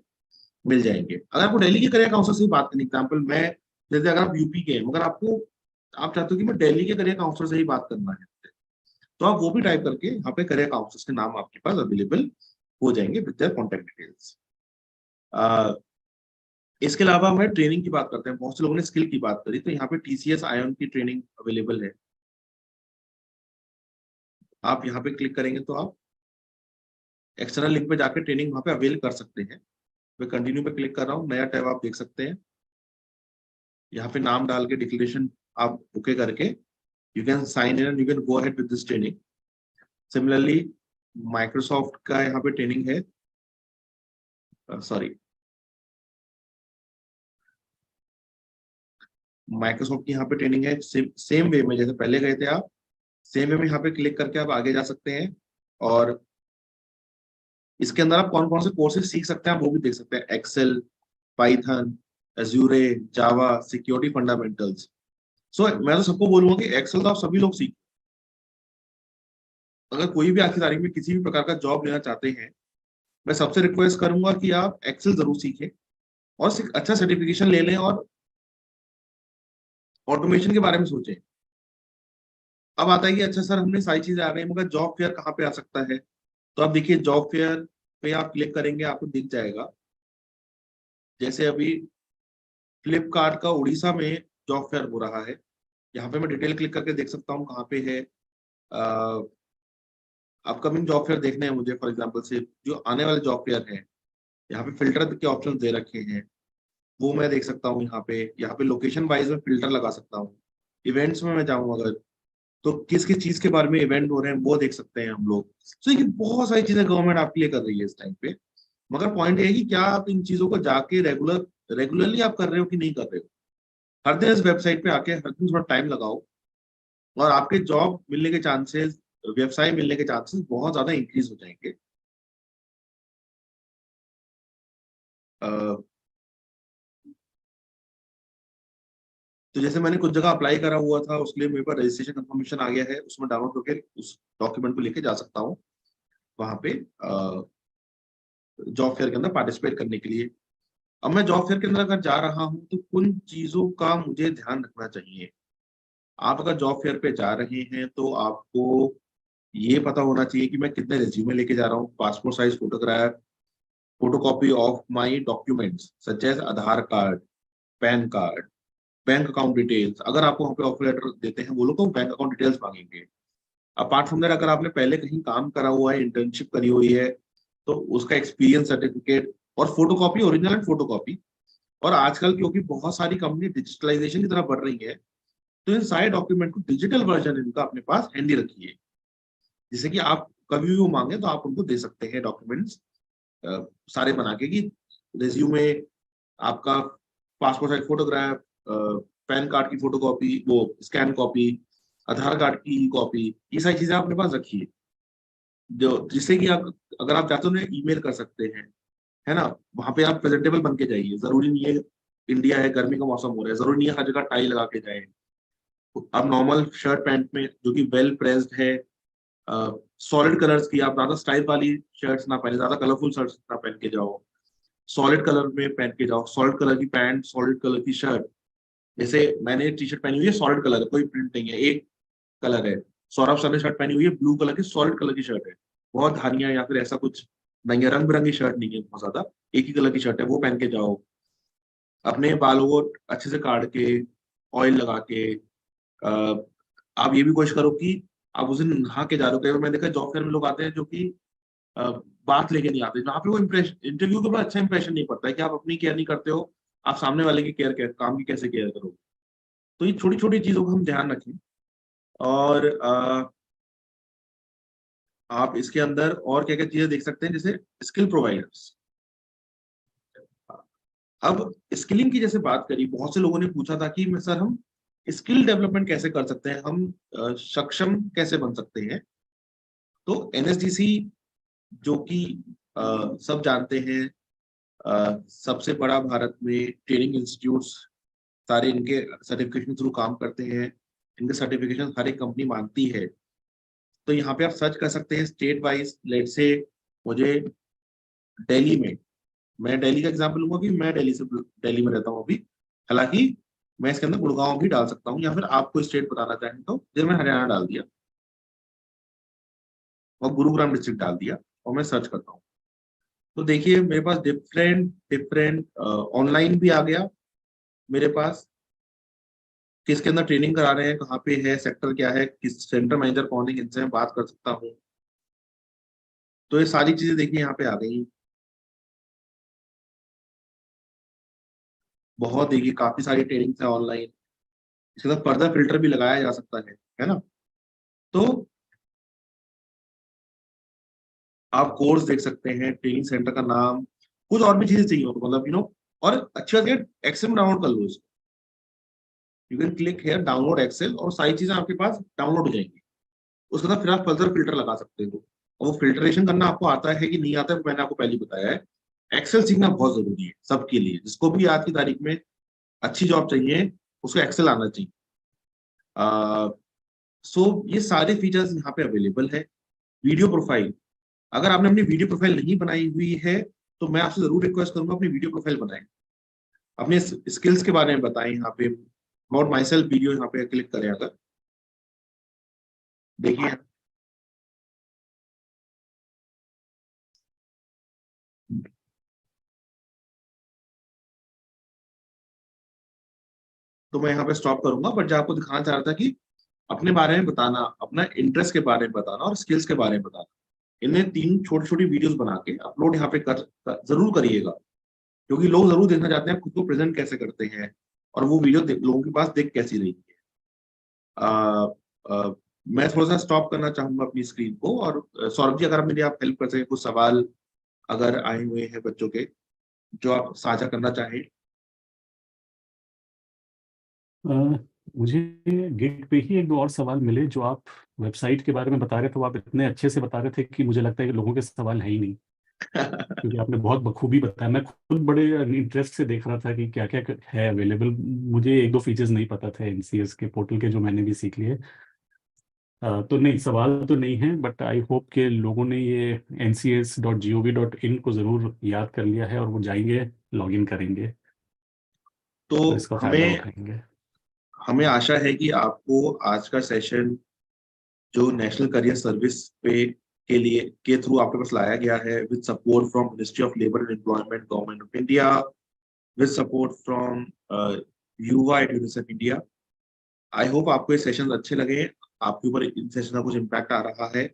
मिल जाएंगे। अगर आपको दिल्ली के करियर काउंसलर से ही बात करनी, एग्जाम्पल मैं, जैसे अगर आप यूपी के हैं मगर आपको आप चाहते हो कि मैं दिल्ली के करियर काउंसलर से ही बात करना है, तो आप वो भी टाइप करके यहाँ पे करियर काउंसलर्स के नाम आपके पास अवेलेबल हो जाएंगे विद देयर कॉन्टैक्ट डिटेल्स। इसके अलावा हम ट्रेनिंग की बात करते हैं। बहुत से लोगों ने स्किल की बात करी, तो यहाँ पे टीसीएस आईओन की ट्रेनिंग अवेलेबल है। आप यहाँ पे क्लिक करेंगे तो आप एक्सटर्नल लिंक पे जाके ट्रेनिंग वहाँ पे अवेल कर सकते हैं। मैं कंटिन्यू पे क्लिक कर रहा हूँ, नया टैब आप देख सकते हैं। यहाँ पे नाम डाल के डिक्लेरेशन आप ओके करके you can sign in and you can go ahead with this training. Similarly Microsoft का यहाँ पे ट्रेनिंग है, सॉरी माइक्रोसॉफ्ट की यहाँ पे ट्रेनिंग है। सेम वे में जैसे पहले गए थे आप, सेम वे में यहाँ पे क्लिक करके आप आगे जा सकते हैं, और इसके अंदर आप कौन कौन से कोर्सेज सीख सकते हैं आप वो भी देख सकते हैं। एक्सेल, पाइथन, अज्यूरे, जावा, सिक्योरिटी फंडामेंटल्स। सो मैं तो सबको बोलूंगा कि एक्सेल तो आप सभी लोग सीख, अगर कोई भी आज की तारीख में किसी भी प्रकार का जॉब लेना चाहते हैं, मैं सबसे रिक्वेस्ट करूंगा कि आप एक्सेल जरूर सीखें और अच्छा सर्टिफिकेशन ले लें और ऑटोमेशन के बारे में सोचें। अब आता है कि अच्छा सर हमने सारी चीजें आ गई, मगर जॉब फेयर कहाँ पे आ सकता है। तो आप देखिए, जॉब फेयर पे आप क्लिक करेंगे, आपको दिख जाएगा। जैसे अभी फ्लिपकार्ट का उड़ीसा में जॉब फेयर हो रहा है, यहाँ पे मैं डिटेल क्लिक करके देख सकता हूँ कहाँ पे है। अपकमिंग जॉब फेयर देखने हैं मुझे, फॉर एग्जांपल से जो आने वाले जॉब फेयर है, यहाँ पे फिल्टर के ऑप्शन दे रखे हैं, वो मैं देख सकता हूँ। यहाँ पे लोकेशन वाइज में फिल्टर लगा सकता हूँ। इवेंट्स में मैं जाऊँ अगर, तो किस किस चीज के बारे में इवेंट हो रहे हैं वो देख सकते हैं हम लोग। तो ये बहुत सारी चीजें गवर्नमेंट आपके लिए कर रही है इस टाइम पे। मगर पॉइंट ये है कि क्या आप इन चीजों को जाके रेगुलरली आप कर रहे हो कि नहीं कर रहे हो। हर दिन इस वेबसाइट पे आके हर दिन थोड़ा टाइम लगाओ, और आपके जॉब मिलने के चांसेस, व्यवसाय मिलने के चांसेस बहुत ज्यादा इंक्रीज हो जाएंगे। अ, तो जैसे मैंने कुछ जगह अप्लाई करा हुआ था, उसके लिए मेरे पास रजिस्ट्रेशन कंफर्मेशन आ गया है, उसमें डाउनलोड करके उस डॉक्यूमेंट को लेके जा सकता हूँ वहां पे जॉब फेयर के अंदर पार्टिसिपेट करने के लिए। अब मैं जॉब फेयर के अंदर अगर जा रहा हूँ तो कुछ चीजों का मुझे ध्यान रखना चाहिए। आप अगर जॉब फेयर पे जा रहे हैं तो आपको ये पता होना चाहिए कि मैं कितने रिज्यूमे लेके जा रहा हूँ, passport size photograph, photocopy of my documents such as Aadhaar card, PAN card, bank account details. अगर आपको वहाँ पे ऑफर लेटर देते हैं वो लोग तो बैंक अकाउंट डिटेल्स मांगेंगे। अपार्ट फ्रॉम दैट अगर आपने पहले कहीं काम करा हुआ है, इंटर्नशिप करी हुई है, तो उसका एक्सपीरियंस सर्टिफिकेट और फोटोकॉपी, ओरिजिनल एंड फोटोकॉपी। और आजकल क्योंकि बहुत सारी कंपनी डिजिटलाइजेशन की तरफ बढ़ रही है, तो इन सारे डॉक्यूमेंट को डिजिटल वर्जन इनका अपने पास हैंडी रखिए, जिससे कि आप कभी भी वो मांगे तो आप उनको दे सकते हैं डॉक्यूमेंट्स सारे बना के, कि रेज्यूमे आपका, passport size photograph, pan card की फोटोकॉपी, वो स्कैन कॉपी, आधार कार्ड की कॉपी, ये सारी चीजें आप अपने पास रखिए, जो जिससे कि आप अगर आप चाहते हो उन्हें ईमेल कर सकते हैं, है ना। वहां पे आप प्रेजेंटेबल बन के जाइए, जरूरी नहीं है, इंडिया है, गर्मी का मौसम हो रहा है, जरूरी नहीं है हर जगह टाई लगा के जाए। आप नॉर्मल शर्ट पैंट में जो कि वेल प्रेस्ड है, सॉलिड कलर्स की, आप ज्यादा स्टाइल वाली शर्ट्स ना पहने, ज्यादा कलरफुल शर्ट्स ना पहन के जाओ, सॉलिड कलर में पहन के जाओ, सॉलिड कलर की पैंट, सॉलिड कलर की शर्ट। जैसे मैंने टी शर्ट पहनी हुई है, सॉलिड कलर है, कोई प्रिंट नहीं है, एक कलर है। सौरभ सर ने शर्ट पहनी हुई है, ब्लू कलर की सॉलिड कलर की शर्ट है, बहुत धारियां या फिर ऐसा कुछ नहीं है, रंग बिरंगी शर्ट नहीं है बहुत ज्यादा, एक ही कलर की शर्ट है, वो पहन के जाओ। अपने बालों को अच्छे से काट के, ऑयल लगा के, अ, आप ये भी कोशिश करो कि आप उस दिन नहा के जा रहे हो। कई बार मैंने देखा जॉब फेयर में लोग आते हैं जो कि अ, बात लेके नहीं आते, जहाँ पे वो इम्प्रेशन, इंटरव्यू के बाद अच्छा इंप्रेशन नहीं पड़ता है कि आप अपनी केयर नहीं करते हो, आप सामने वाले की केयर, काम की कैसे केयर करोगे। तो ये छोटी छोटी चीजों का हम ध्यान रखें। और आप इसके अंदर और क्या क्या चीजें देख सकते हैं, जैसे स्किल प्रोवाइडर्स। अब स्किलिंग की जैसे बात करी, बहुत से लोगों ने पूछा था कि मैं सर हम स्किल डेवलपमेंट कैसे कर सकते हैं, हम सक्षम कैसे बन सकते हैं। तो एनएसडीसी, जो कि सब जानते हैं, सबसे बड़ा भारत में ट्रेनिंग इंस्टीट्यूट्स, सारे इनके सर्टिफिकेशन थ्रू काम करते हैं, इनके सर्टिफिकेशन हर एक कंपनी मानती है। तो यहाँ पे आप सर्च कर सकते हैं स्टेट वाइज, लेट से मुझे दिल्ली में, मैं दिल्ली का एग्जांपल लूंगा कि मैं दिल्ली में रहता हूँ अभी, हालांकि मैं इसके अंदर गुड़गांव भी डाल सकता हूँ, या फिर आपको स्टेट बताना चाहें तो जैसे मैं हरियाणा डाल दिया और गुरुग्राम डिस्ट्रिक्ट डाल दिया, और मैं सर्च करता हूँ, तो देखिए मेरे पास डिफरेंट डिफरेंट ऑनलाइन भी आ गया मेरे पास, किसके अंदर ट्रेनिंग करा रहे हैं, कहाँ पे है, सेक्टर क्या है, किस सेंटर मैनेजर कौन है, इनसे मैं बात कर सकता हूँ। तो ये सारी चीजें देखिए यहाँ पे आ गई। बहुत देखिए काफी सारी ट्रेनिंग है ऑनलाइन, इसके साथ फर्दर फिल्टर भी लगाया जा सकता है ना। तो आप कोर्स देख सकते हैं, ट्रेनिंग सेंटर का नाम, कुछ और भी चीजें चाहिए हो तो मतलब और अच्छी बात है, एक्सेल में डाउनलोड कर लो इसको, you can click here download Excel, और सारी चीजें आपके पास डाउनलोड हो जाएंगी। उसके बाद फिर आप फर्दर फिल्टर लगा सकते हो, और वो फिल्ट्रेशन करना आपको आता है कि नहीं आता है, मैंने आपको पहले ही बताया है। एक्सेल सीखना बहुत जरूरी है सबके लिए, जिसको भी आज की तारीख में अच्छी जॉब चाहिए उसको एक्सेल आना चाहिए। सो ये सारे फीचर्स यहाँ पे अवेलेबल है। वीडियो प्रोफाइल, अगर आपने अपनी वीडियो प्रोफाइल नहीं बनाई हुई है तो मैं आपसे जरूर रिक्वेस्ट करूंगा अपनी वीडियो प्रोफाइल बनाएं, अपने स्किल्स के बारे में बताएं। यहाँ पे अबाउट माई सेल्फ वीडियो यहाँ पे क्लिक करें, अगर देखिए, तो मैं यहाँ पे स्टॉप करूंगा, बट जो आपको दिखाना चाह रहा था कि अपने बारे में बताना, अपना इंटरेस्ट के बारे में बताना और स्किल्स के बारे में बताना, इन्हें तीन छोटी छोटी वीडियोस बना के अपलोड यहाँ पे जरूर करिएगा, क्योंकि लोग जरूर देखना चाहते हैं आप खुद को प्रेजेंट कैसे करते हैं, और वो वीडियो लोगों के पास देख कैसी रही है। आ, आ, मैं थोड़ा सा स्टॉप करना चाहूंगा अपनी स्क्रीन को, और सौरभ जी अगर आप मेरी आप हेल्प कर सके, कुछ सवाल अगर आए हुए हैं बच्चों के जो आप साझा करना चाहें। अ, मुझे गिग पे ही एक दो और सवाल मिले, जो आप वेबसाइट के बारे में बता रहे थे, वो आप इतने अच्छे से बता रहे थे कि मुझे लगता है कि लोगों के सवाल है ही नहीं, क्योंकि आपने बहुत बखूबी बताया। मैं खुद बड़े इंटरेस्ट से देख रहा था कि क्या क्या है अवेलेबल। मुझे एक दो फीचर्स नहीं पता थे एनसीएस के पोर्टल के, जो मैंने भी सीख लिए। तो नहीं, सवाल तो नहीं है, बट आई होप के लोगों ने ये ncs.gov.in को ज़रूर याद कर लिया है और वो जाएंगे, लॉगिन करेंगे तो और इसका फायदा हमें उठाएंगे। हमें आशा है कि आपको आज का सेशन जो नेशनल करियर सर्विस पे के थ्रू आपके पास लाया गया है, with support from Ministry of Labour and Employment, Government of India, with support from YuWaah at UNICEF India. I hope आपको ये सेशन अच्छे लगे, आपके ऊपर इन सेशन का कुछ इम्पैक्ट आ रहा है।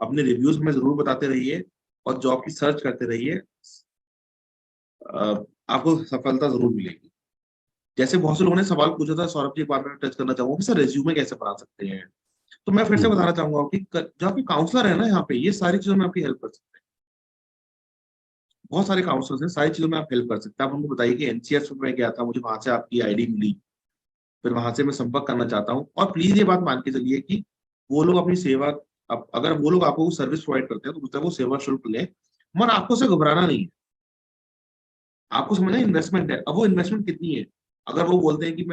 अपने रिव्यूज में जरूर बताते रहिए और जॉब की सर्च करते रहिए, आपको सफलता जरूर मिलेगी। जैसे बहुत से लोगों ने सवाल पूछा था, सौरभ जी एक बार मैं टच करना चाहूंगा, सर रेज्यूमे कैसे बना सकते हैं, तो मैं फिर से बताना चाहूंगा कि जो आपके काउंसलर है ना यहाँ पे, ये सारी चीजों में आपकी हेल्प कर सकते हैं। बहुत सारे काउंसलर्स हैं, सारी चीजों में आप हेल्प कर सकते हैं। आप उनको बताइए कि एनसीएस में मैं गया था, मुझे वहां से आपकी आईडी मिली, फिर वहां से मैं संपर्क करना चाहता हूँ। और प्लीज ये बात मान के चलिए कि वो लोग अपनी सेवा, अगर वो लोग आपको सर्विस प्रोवाइड करते हैं तो वो सेवा शुल्क लें, मगर आपको उसे घबराना नहीं है। आपको समझना इन्वेस्टमेंट है। अब वो इन्वेस्टमेंट कितनी है, अगर वो बोलते हैं कि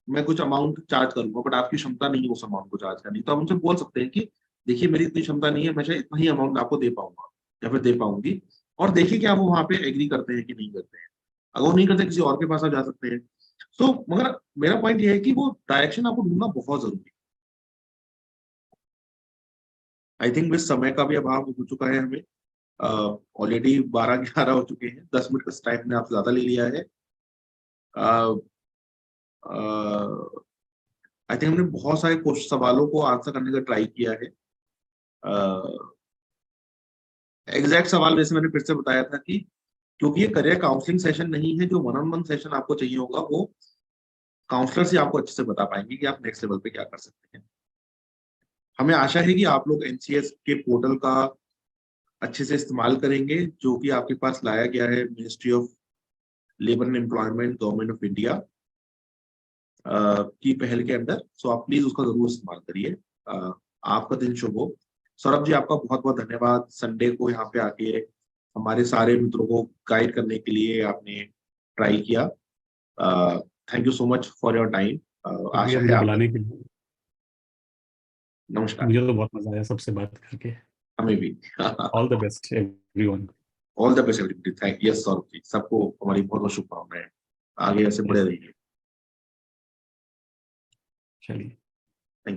मैं कुछ अमाउंट चार्ज करूंगा, बट आपकी क्षमता नहीं है उस अमाउंट को चार्ज करनी, तो आप उनसे बोल सकते हैं कि देखिए मेरी इतनी क्षमता नहीं है, मैं शायद इतना ही अमाउंट आपको दे पाऊंगा या फिर दे पाऊंगी, और देखिए कि आप वो वहां पे एग्री करते हैं कि नहीं करते हैं। अगर वो नहीं करते, किसी और के पास आप जा सकते हैं। तो मगर मेरा पॉइंट ये है कि वो डायरेक्शन आपको ढूंढना बहुत जरूरी है। आई थिंक इस समय का भी अभाव हो चुका है हमें, ऑलरेडी 12-11 हो चुके हैं, 10 मिनट का टाइम ने आपसे ज्यादा ले लिया है। आई थिंक हमने बहुत सारे सवालों को आंसर करने का ट्राई किया है। एग्जैक्ट सवाल जैसे मैंने फिर से बताया था कि क्योंकि ये करियर काउंसलिंग सेशन नहीं है, जो वन ऑन वन सेशन आपको चाहिए होगा वो काउंसलर से आपको अच्छे से बता पाएंगे कि आप नेक्स्ट लेवल पे क्या कर सकते हैं। हमें आशा है कि आप लोग एनसीएस के पोर्टल का अच्छे से इस्तेमाल करेंगे, जो कि आपके पास लाया गया है ministry of Labour and Employment, Government of India की पहल के अंदर। सो आप प्लीज उसका जरूर इस्तेमाल करिए। आपका दिन शुभ हो। सौरभ जी आपका बहुत बहुत धन्यवाद, संडे को यहाँ पे आके हमारे सारे मित्रों को गाइड करने के लिए आपने ट्राई किया। Thank you so much for your time. आशा है मुझे आप। बुलाने के लिए। नमस्कार। मुझे तो बहुत मजा आया सबसे बात करके। हमें भी। All the best everyone. All the best everybody. Thank yes Saurabh ji, सबको हमारी बहुत बहुत शुभकामनाएं। आगे ऐसे बढ़े रहिए। चलिए।